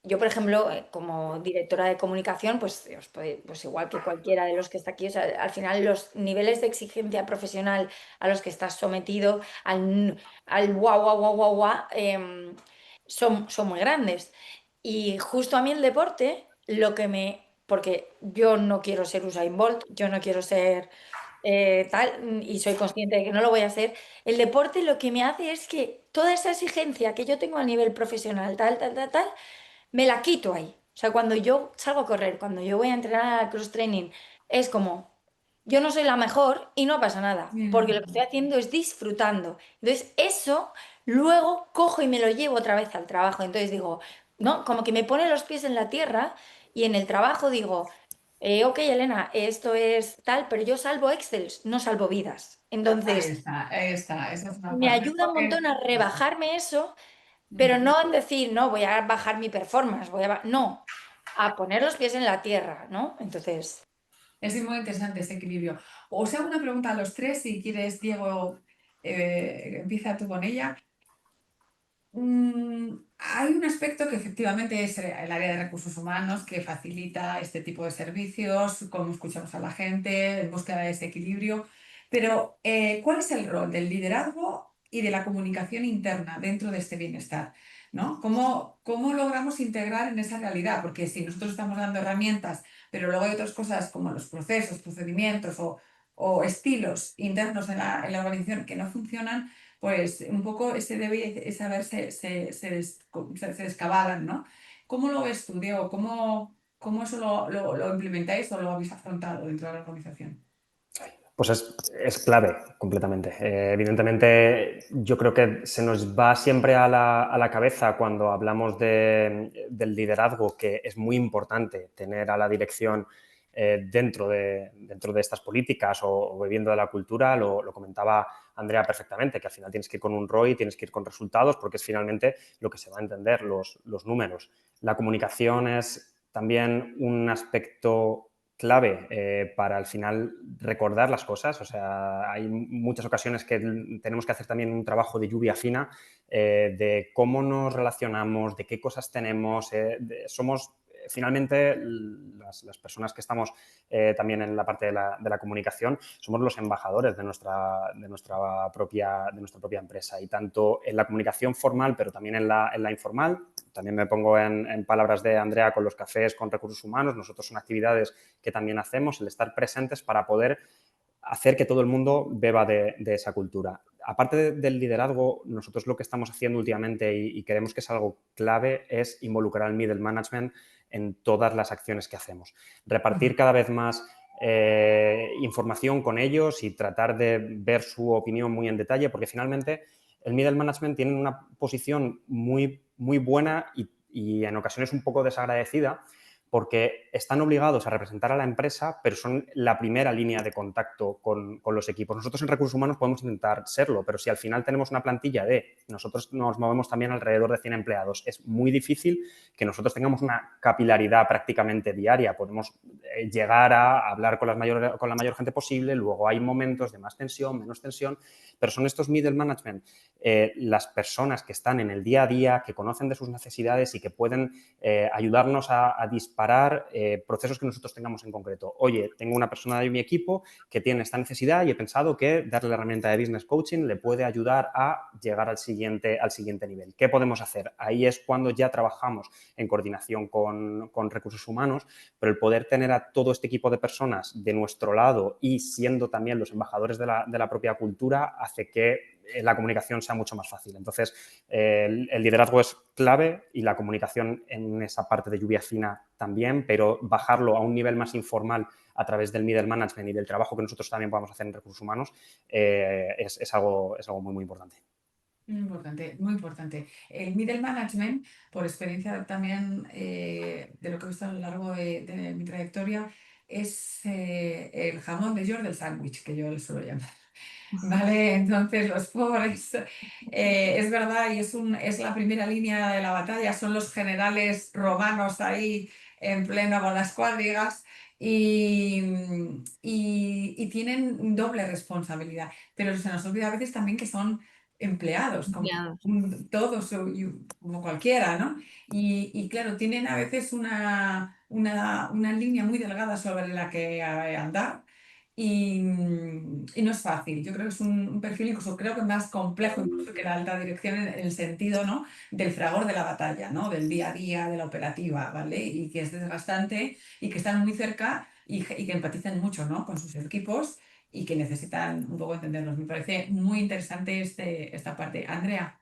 yo, por ejemplo, como directora de comunicación, pues, pues igual que cualquiera de los que está aquí, o sea, al final los niveles de exigencia profesional a los que estás sometido, al guau, guau, guau, guau, guau, son muy grandes. Y justo a mí el deporte, porque yo no quiero ser Usain Bolt, yo no quiero ser tal, y soy consciente de que no lo voy a hacer, el deporte lo que me hace es que toda esa exigencia que yo tengo a nivel profesional, tal, tal, tal, tal, me la quito ahí. O sea, cuando yo salgo a correr, cuando yo voy a entrenar al cross training, es como, yo no soy la mejor y no pasa nada, porque lo que estoy haciendo es disfrutando. Entonces, eso luego cojo y me lo llevo otra vez al trabajo. Entonces digo, no, como que me pone los pies en la tierra y en el trabajo digo, ok, Elena, esto es tal, pero yo salvo Excels, no salvo vidas. Ahí Entonces, está, ahí está. Esa es una me parte. ayuda un montón a Eso. rebajarme eso, pero no en decir, no, voy a bajar mi performance, no, a poner los pies en la tierra, ¿no? Entonces, Es muy interesante ese equilibrio. Os hago una pregunta a los tres, si quieres, Diego, empieza tú con ella. Hay un aspecto que efectivamente es el área de recursos humanos que facilita este tipo de servicios, cómo escuchamos a la gente, en búsqueda de ese equilibrio. Pero, ¿cuál es el rol del liderazgo y de la comunicación interna dentro de este bienestar? ¿No? ¿Cómo logramos integrar en esa realidad? Porque si nosotros estamos dando herramientas, pero luego hay otras cosas como los procesos, procedimientos o estilos internos en la organización que no funcionan, pues un poco ese debe y ese saber se descabalan, ¿no? ¿Cómo lo ves tú, Diego? ¿Cómo eso lo implementáis o lo habéis afrontado dentro de la organización? Pues es clave completamente. Evidentemente, yo creo que se nos va siempre a la cabeza cuando hablamos del liderazgo, que es muy importante tener a la dirección dentro de estas políticas o bebiendo de la cultura. Lo comentaba Andrea perfectamente, que al final tienes que ir con un ROI, tienes que ir con resultados, porque es finalmente lo que se va a entender, los números. La comunicación es también un aspecto clave para al final recordar las cosas. O sea, hay muchas ocasiones que tenemos que hacer también un trabajo de lluvia fina de cómo nos relacionamos, de qué cosas tenemos. Somos finalmente las personas que estamos también en la parte de la comunicación, somos los embajadores de nuestra propia empresa, y tanto en la comunicación formal, pero también en la informal. También me pongo en palabras de Andrea con los cafés con recursos humanos. Nosotros son actividades que también hacemos, el estar presentes para poder hacer que todo el mundo beba de esa cultura. Aparte del liderazgo, nosotros lo que estamos haciendo últimamente y creemos que es algo clave es involucrar al middle management en todas las acciones que hacemos. Repartir cada vez más información con ellos y tratar de ver su opinión muy en detalle, porque finalmente el middle management tiene una posición muy, muy buena y en ocasiones un poco desagradecida, porque están obligados a representar a la empresa, pero son la primera línea de contacto con los equipos. Nosotros en recursos humanos podemos intentar serlo, pero si al final tenemos una plantilla nosotros nos movemos también alrededor de 100 empleados, es muy difícil que nosotros tengamos una capilaridad prácticamente diaria. Podemos llegar a hablar con la mayor gente posible, luego hay momentos de más tensión, menos tensión, pero son estos middle management, las personas que están en el día a día, que conocen de sus necesidades y que pueden ayudarnos a disparar procesos que nosotros tengamos en concreto. Oye, tengo una persona de mi equipo que tiene esta necesidad y he pensado que darle la herramienta de business coaching le puede ayudar a llegar al siguiente nivel. ¿Qué podemos hacer? Ahí es cuando ya trabajamos en coordinación con recursos humanos, pero el poder tener a todo este equipo de personas de nuestro lado y siendo también los embajadores de la propia cultura hace que la comunicación sea mucho más fácil. Entonces, el liderazgo es clave y la comunicación en esa parte de lluvia fina también, pero bajarlo a un nivel más informal a través del middle management y del trabajo que nosotros también podamos hacer en recursos humanos es algo muy, muy importante. Muy importante, muy importante. El middle management, por experiencia también de lo que he visto a lo largo de mi trayectoria, es el jamón de York del sándwich, que yo le suelo llamar. Vale, entonces los pobres, es verdad, y es la primera línea de la batalla, son los generales romanos ahí en pleno con las cuadrigas y, y tienen doble responsabilidad, pero se nos olvida a veces también que son empleados, como todos, como cualquiera, ¿no? Y claro, tienen a veces una línea muy delgada sobre la que andar. Y no es fácil, yo creo que es un perfil incluso creo que más complejo incluso que la alta dirección en el sentido, ¿no? Del fragor de la batalla, ¿no? Del día a día, de la operativa, ¿vale? Y que es desgastante y que están muy cerca y que empatizan mucho, ¿no? Con sus equipos y que necesitan un poco entenderlos. Me parece muy interesante esta parte. Andrea.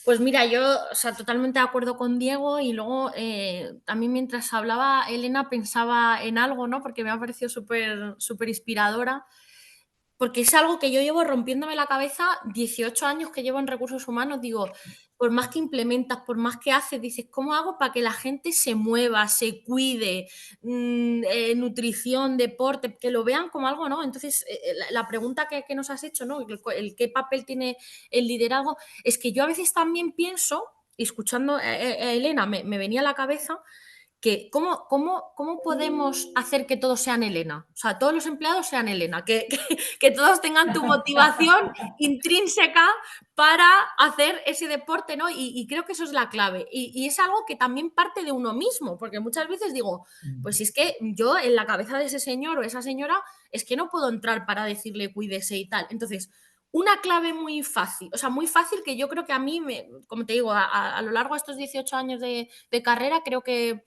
Pues mira, yo, o sea, totalmente de acuerdo con Diego y luego también mientras hablaba Elena pensaba en algo, ¿no? Porque me ha parecido súper inspiradora, porque es algo que yo llevo rompiéndome la cabeza 18 años que llevo en recursos humanos, digo, por más que implementas, por más que haces, dices, ¿cómo hago para que la gente se mueva, se cuide, nutrición, deporte, que lo vean como algo, ¿no? Entonces, la pregunta que nos has hecho, ¿no? El qué papel tiene el liderazgo, es que yo a veces también pienso, y escuchando a Elena, me venía a la cabeza que ¿cómo podemos hacer que todos sean Elena? O sea, todos los empleados sean Elena, que todos tengan tu motivación intrínseca para hacer ese deporte, ¿no? Y creo que eso es la clave. Y es algo que también parte de uno mismo, porque muchas veces digo, pues si es que yo en la cabeza de ese señor o esa señora es que no puedo entrar para decirle cuídese y tal. Entonces, una clave muy fácil, o sea, muy fácil que yo creo que a mí, como te digo, a lo largo de estos 18 años de carrera, creo que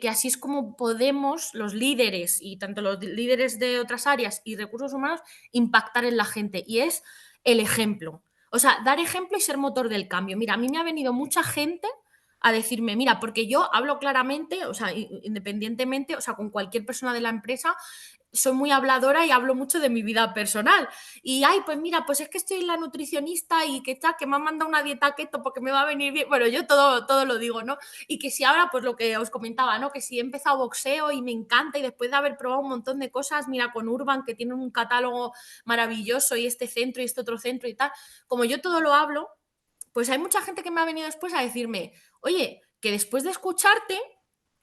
así es como podemos, los líderes y tanto los líderes de otras áreas y recursos humanos, impactar en la gente. Y es el ejemplo. O sea, dar ejemplo y ser motor del cambio. Mira, a mí me ha venido mucha gente a decirme, mira, porque yo hablo claramente, o sea, independientemente, o sea, con cualquier persona de la empresa, soy muy habladora y hablo mucho de mi vida personal. Y, ay, pues mira, pues es que estoy la nutricionista y que está, que me ha mandado una dieta keto porque me va a venir bien. Bueno, yo todo lo digo, ¿no? Y que si ahora, pues lo que os comentaba, ¿no? Que si he empezado boxeo y me encanta y después de haber probado un montón de cosas, mira, con Urban, que tiene un catálogo maravilloso y este centro y este otro centro y tal, como yo todo lo hablo, pues hay mucha gente que me ha venido después a decirme, oye, que después de escucharte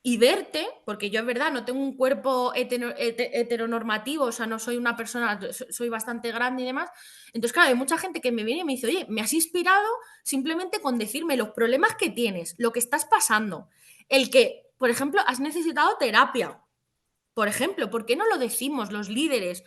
y verte, porque yo es verdad, no tengo un cuerpo heteronormativo, o sea, no soy una persona, soy bastante grande y demás. Entonces, claro, hay mucha gente que me viene y me dice, oye, me has inspirado simplemente con decirme los problemas que tienes, lo que estás pasando, el que, por ejemplo, has necesitado terapia. Por ejemplo, ¿por qué no lo decimos los líderes,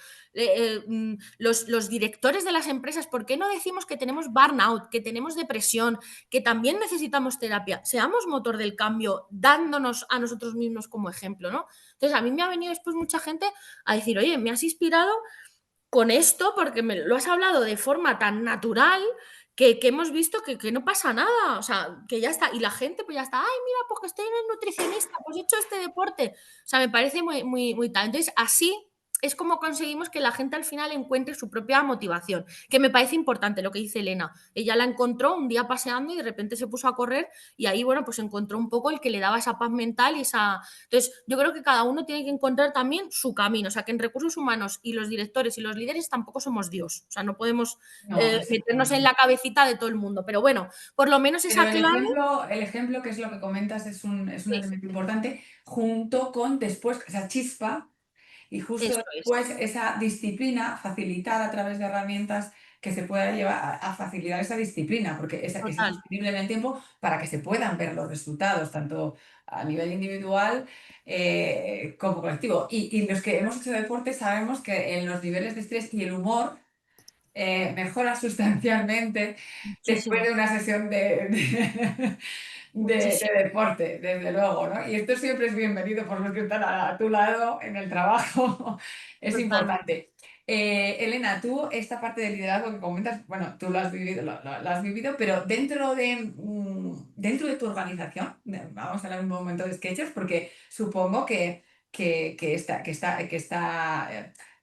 los directores de las empresas? ¿Por qué no decimos que tenemos burnout, que tenemos depresión, que también necesitamos terapia? Seamos motor del cambio, dándonos a nosotros mismos como ejemplo, ¿no? Entonces, a mí me ha venido después mucha gente a decir, oye, me has inspirado con esto porque me lo has hablado de forma tan natural que hemos visto que no pasa nada, o sea, que ya está. Y la gente pues ya está, ay, mira, pues que estoy en el nutricionista, pues he hecho este deporte. O sea, me parece muy tal. Entonces, así es como conseguimos que la gente al final encuentre su propia motivación, que me parece importante lo que dice Elena. Ella la encontró un día paseando y de repente se puso a correr y ahí, bueno, pues encontró un poco el que le daba esa paz mental y esa... Entonces, yo creo que cada uno tiene que encontrar también su camino, o sea, que en recursos humanos y los directores y los líderes tampoco somos Dios, o sea, no podemos No, meternos en exactamente. la cabecita de todo el mundo, pero bueno, por lo menos Pero esa clave... el ejemplo, que es lo que comentas, es un Sí, elemento importante, junto con después esa chispa y justo eso es, después esa disciplina facilitada a través de herramientas que se pueda llevar a facilitar esa disciplina, porque que sea total, sostenible en el tiempo para que se puedan ver los resultados, tanto a nivel individual como colectivo. Y los que hemos hecho deporte sabemos que en los niveles de estrés y el humor mejora sustancialmente después muchísimo, de una sesión muchísimo, de deporte, desde luego, ¿no? Y esto siempre es bienvenido por los que están a tu lado en el trabajo, es totalmente. importante. Elena, tú esta parte de liderazgo que comentas, bueno, tú lo has vivido, lo has vivido, pero dentro de tu organización, vamos a hablar un momento de Sketchers, porque supongo que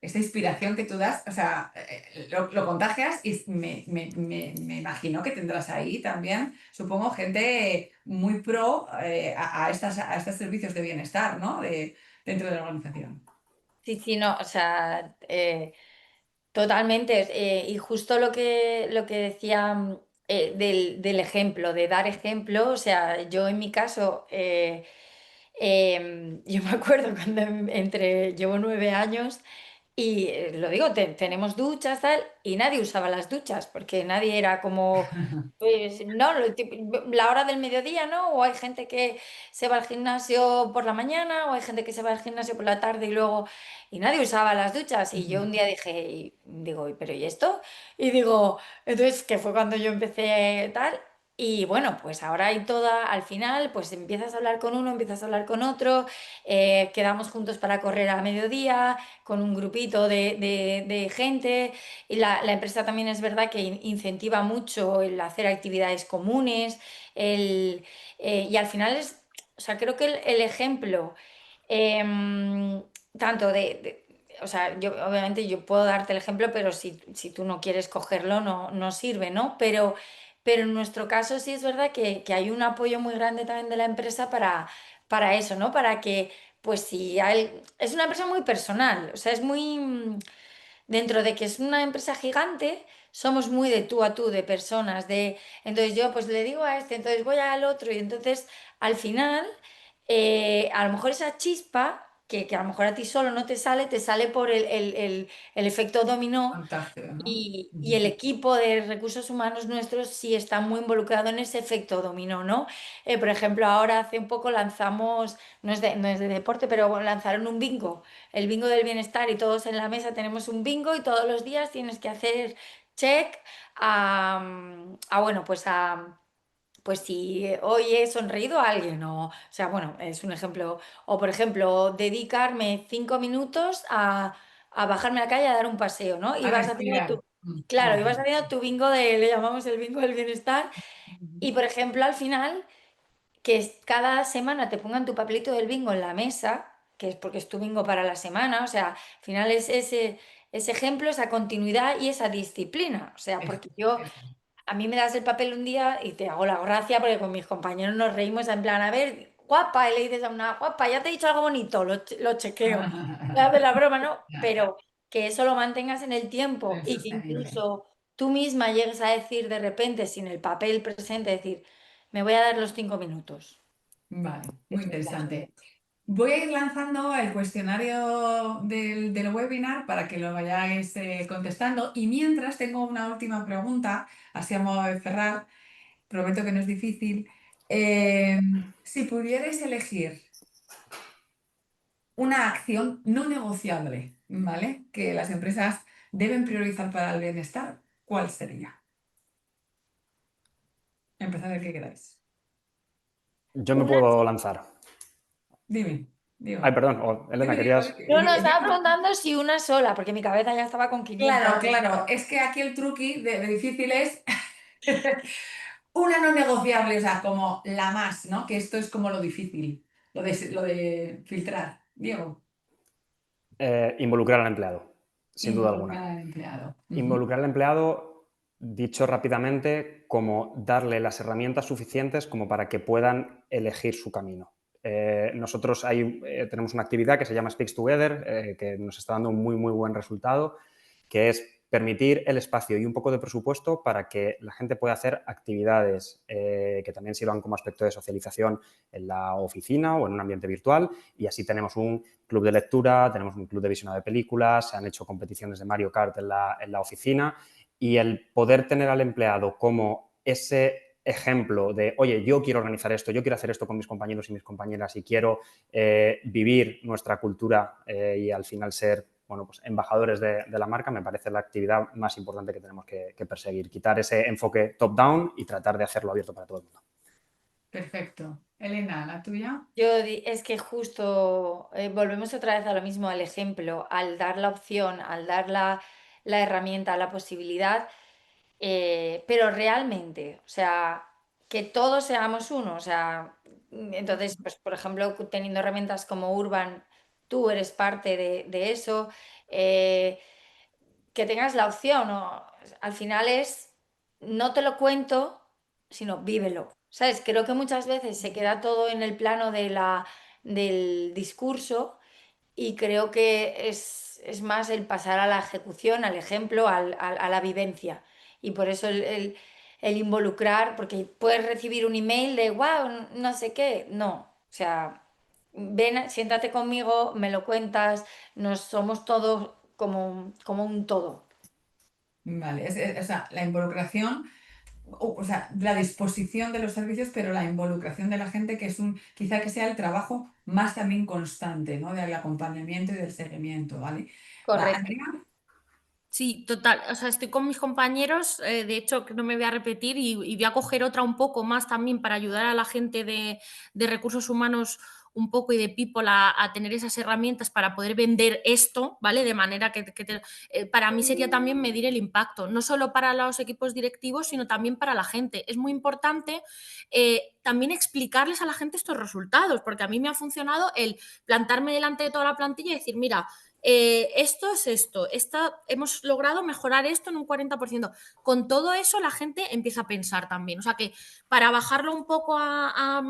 esta inspiración que tú das, o sea, lo contagias y me imagino que tendrás ahí también, supongo, gente muy pro a estos servicios de bienestar, ¿no? Dentro de la organización. Sí, sí, no, o sea, totalmente. Y justo lo que decía del ejemplo, de dar ejemplo, o sea, yo en mi caso, yo me acuerdo cuando llevo 9 años. Y lo digo, tenemos duchas, tal, y nadie usaba las duchas, porque nadie era como, pues, no, la hora del mediodía, ¿no? O hay gente que se va al gimnasio por la mañana, o hay gente que se va al gimnasio por la tarde y luego, y nadie usaba las duchas. Y yo un día dije, digo, pero ¿y esto? Y digo, entonces, que fue cuando yo empecé tal. Y bueno, pues ahora hay toda, al final, pues empiezas a hablar con uno, empiezas a hablar con otro, quedamos juntos para correr a mediodía con un grupito de gente. Y la empresa también es verdad que incentiva mucho el hacer actividades comunes. Y al final o sea, creo que el ejemplo, tanto o sea, yo obviamente yo puedo darte el ejemplo, pero si tú no quieres cogerlo, no sirve, ¿no? Pero en nuestro caso sí es verdad que hay un apoyo muy grande también de la empresa para eso, ¿no? Para que, pues si es una empresa muy personal, o sea, es muy, dentro de que es una empresa gigante, somos muy de tú a tú, de personas, entonces yo pues le digo a este, entonces voy al otro, y entonces al final, a lo mejor esa chispa, que a lo mejor a ti solo no te sale por el efecto dominó. Fantástico, ¿no? Y el equipo de recursos humanos nuestros sí está muy involucrado en ese efecto dominó, ¿no? Por ejemplo, ahora hace un poco lanzamos, no es de deporte, pero bueno, lanzaron un bingo, el bingo del bienestar, y todos en la mesa tenemos un bingo y todos los días tienes que hacer check bueno, pues si hoy he sonreído a alguien, o sea, bueno, es un ejemplo. O por ejemplo, dedicarme 5 minutos a bajarme a la calle a dar un paseo, ¿no? Y A vas haciendo respirar. claro, y vas haciendo tu bingo le llamamos el bingo del bienestar. Y por ejemplo, al final, que cada semana te pongan tu papelito del bingo en la mesa, que es porque es tu bingo para la semana, o sea, al final es ese ejemplo, esa continuidad y esa disciplina. O sea, Eso, porque yo eso. a mí me das el papel un día y te hago la gracia porque con mis compañeros nos reímos en plan, a ver, guapa, y le dices a una guapa, ya te he dicho algo bonito, lo chequeo. Le haces la broma, ¿no? Ya, Pero que eso lo mantengas en el tiempo es y que sostenible. incluso tú misma llegues a decir de repente, sin el papel presente, decir, me voy a dar los 5 minutos. Vale, muy Eso es la interesante. genial. Voy a ir lanzando el cuestionario del webinar para que lo vayáis contestando. Y mientras tengo una última pregunta, así a modo de cerrar, prometo que no es difícil. Eh, si pudierais elegir una acción no negociable, ¿vale? Que las empresas deben priorizar para el bienestar, ¿cuál sería? Empezad el que queráis. Yo me Una, puedo lanzar. Dime, Ay, digo. perdón, Elena, querías... no, no, estaba preguntando si una sola, porque mi cabeza ya estaba con 500. Claro, claro. Es que aquí el truqui de difícil es una no negociable, o sea, como la más, ¿no? Que esto es como lo difícil, lo de filtrar. Diego. Involucrar al empleado, sin duda alguna. Involucrar al empleado. Involucrar al empleado, dicho rápidamente, como darle las herramientas suficientes como para que puedan elegir su camino. Nosotros tenemos una actividad que se llama Speaks Together, que nos está dando un muy, muy buen resultado, que es permitir el espacio y un poco de presupuesto para que la gente pueda hacer actividades que también sirvan como aspecto de socialización en la oficina o en un ambiente virtual, y así tenemos un club de lectura, tenemos un club de visionado de películas, se han hecho competiciones de Mario Kart en la oficina, y el poder tener al empleado como ese ejemplo de, oye, yo quiero organizar esto, yo quiero hacer esto con mis compañeros y mis compañeras y quiero vivir nuestra cultura y al final ser, bueno, pues embajadores de la marca, me parece la actividad más importante que tenemos que perseguir. Quitar ese enfoque top-down y tratar de hacerlo abierto para todo el mundo. Perfecto. Elena, ¿la tuya? Es que justo volvemos otra vez a lo mismo, al ejemplo, al dar la opción, al dar la herramienta, la posibilidad, pero realmente, o sea, que todos seamos uno, o sea, entonces, pues por ejemplo, teniendo herramientas como Urban, tú eres parte de eso, eh, que tengas la opción, o, al final es, no te lo cuento, sino vívelo. ¿Sabes? Creo que muchas veces se queda todo en el plano del discurso y creo que es más el pasar a la ejecución, al ejemplo, a la vivencia. Y por eso el involucrar, porque puedes recibir un email de, wow, no sé qué, no. O sea, ven, siéntate conmigo, me lo cuentas, nos somos todos como un todo. Vale, o sea, la involucración, o sea, la disposición de los servicios, pero la involucración de la gente, que es quizá que sea el trabajo más también constante, ¿no? Del acompañamiento y del seguimiento, ¿vale? Va, Correcto. Andrea. Sí, total. O sea, estoy con mis compañeros, de hecho, que no me voy a repetir y voy a coger otra un poco más también para ayudar a la gente de recursos humanos un poco y de people a tener esas herramientas para poder vender esto, ¿vale? De manera para mí sería también medir el impacto, no solo para los equipos directivos, sino también para la gente. Es muy importante también explicarles a la gente estos resultados, porque a mí me ha funcionado el plantarme delante de toda la plantilla y decir, mira, esto es esto, hemos logrado mejorar esto en un 40%. Con todo eso la gente empieza a pensar también. O sea que para bajarlo un poco a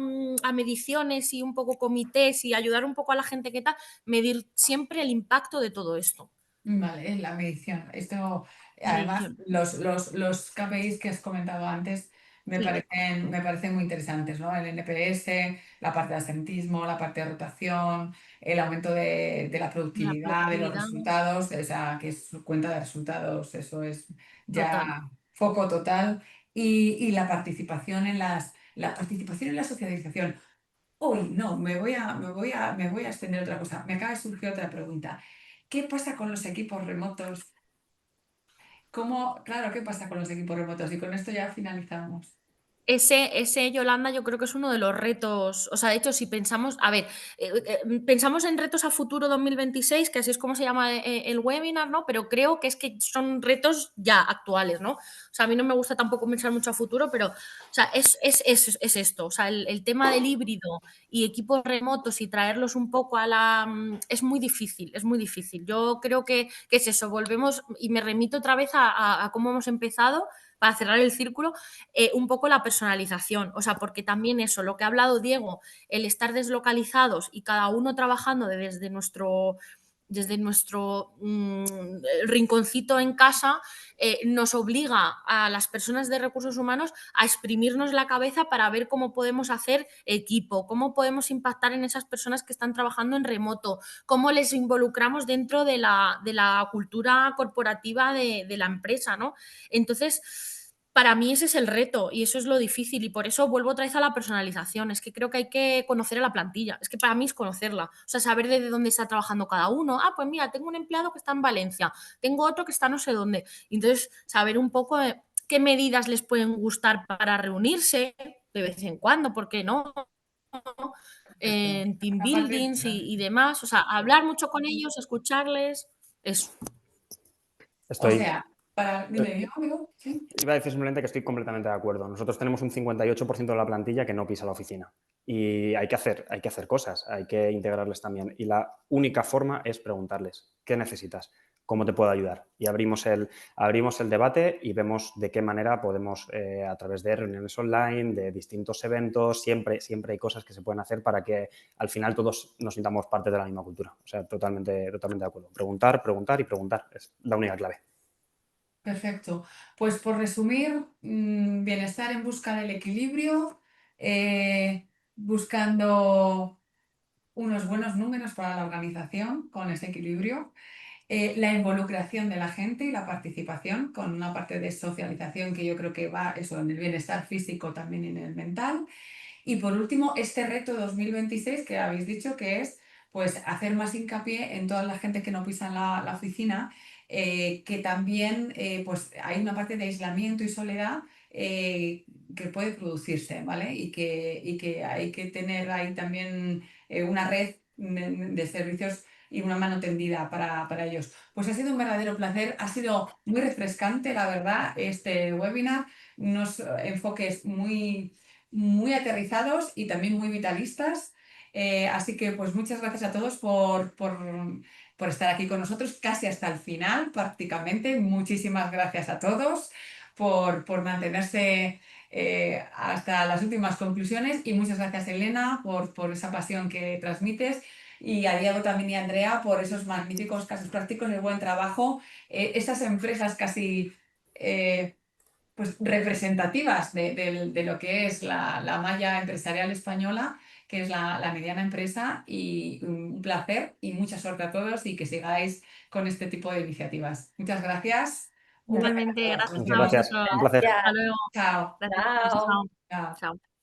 mediciones y un poco comités y ayudar un poco a la gente que tal, medir siempre el impacto de todo esto. Vale, en la medición. Esto, La además, medición. los KPIs que has comentado antes Sí, me parecen muy interesantes, ¿no? El NPS, la parte de asentismo, la parte de rotación, el aumento de la la productividad, de los productividad resultados, o sea, que es cuenta de resultados, eso es total. ya foco total. Y la participación la participación en la socialización. Uy, no, me voy a extender otra cosa. Me acaba de surgir otra pregunta. ¿Qué pasa con los equipos remotos? Claro, ¿qué pasa con los equipos remotos? Y con esto ya finalizamos. Ese, Yolanda, yo creo que es uno de los retos. O sea, de hecho, si pensamos, a ver, pensamos en retos a futuro 2026, que así es como se llama el webinar, ¿no? Pero creo que es que son retos ya actuales, ¿no? O sea, a mí no me gusta tampoco pensar mucho a futuro, pero, o sea, es esto. O sea, el tema del híbrido y equipos remotos y traerlos un poco es muy difícil, es muy difícil. Yo creo que es eso, volvemos y me remito otra vez a cómo hemos empezado para cerrar el círculo, un poco la personalización, o sea, porque también eso, lo que ha hablado Diego, el estar deslocalizados y cada uno trabajando desde nuestro rinconcito en casa, nos obliga a las personas de recursos humanos a exprimirnos la cabeza para ver cómo podemos hacer equipo, cómo podemos impactar en esas personas que están trabajando en remoto, cómo les involucramos dentro de la cultura corporativa de la empresa, ¿no? Entonces, para mí ese es el reto y eso es lo difícil y por eso vuelvo otra vez a la personalización. Es que creo que hay que conocer a la plantilla. Es que para mí es conocerla. O sea, saber desde dónde está trabajando cada uno. Ah, pues mira, tengo un empleado que está en Valencia, tengo otro que está no sé dónde. Entonces, saber un poco qué medidas les pueden gustar para reunirse de vez en cuando, ¿por qué no? Perfecto. En team Aparte, buildings y demás. O sea, hablar mucho con ellos, escucharles. Eso. o Estoy, sea, dime, yo, amigo, sí. Iba a decir simplemente que estoy completamente de acuerdo. Nosotros tenemos un 58% de la plantilla que no pisa la oficina. y hay que hacer cosas, hay que integrarles también. Y la única forma es preguntarles, ¿qué necesitas? ¿Cómo te puedo ayudar? Y abrimos el debate y vemos de qué manera podemos, a través de reuniones online, de distintos eventos, siempre hay cosas que se pueden hacer para que al final todos nos sintamos parte de la misma cultura. O sea, totalmente de acuerdo. Preguntar, preguntar y preguntar es la única clave. Perfecto. Pues por resumir, bienestar en busca del equilibrio, buscando unos buenos números para la organización con ese equilibrio, la involucración de la gente y la participación con una parte de socialización que yo creo que va eso en el bienestar físico, también en el mental. Y por último, este reto 2026 que habéis dicho que es pues hacer más hincapié en toda la gente que no pisa la oficina, que también pues hay una parte de aislamiento y soledad que puede producirse, ¿vale? Y que hay que tener ahí también una red de servicios y una mano tendida para ellos. Pues ha sido un verdadero placer, ha sido muy refrescante, la verdad, este webinar, unos enfoques muy aterrizados y también muy vitalistas. Así que pues muchas gracias a todos por estar aquí con nosotros casi hasta el final prácticamente. Muchísimas gracias a todos por mantenerse hasta las últimas conclusiones y muchas gracias Elena por esa pasión que transmites y a Diego también y a Andrea por esos magníficos casos prácticos, el buen trabajo. Esas empresas casi pues, representativas de lo que es la malla empresarial española, que es la mediana empresa, y un placer y mucha suerte a todos y que sigáis con este tipo de iniciativas. Muchas gracias. Un placer a Igualmente, todos. Nos gracias Muchas a vemos. gracias. vosotros. Un placer. Hasta Gracias. luego. Chao. Gracias. Chao. Chao. Chao.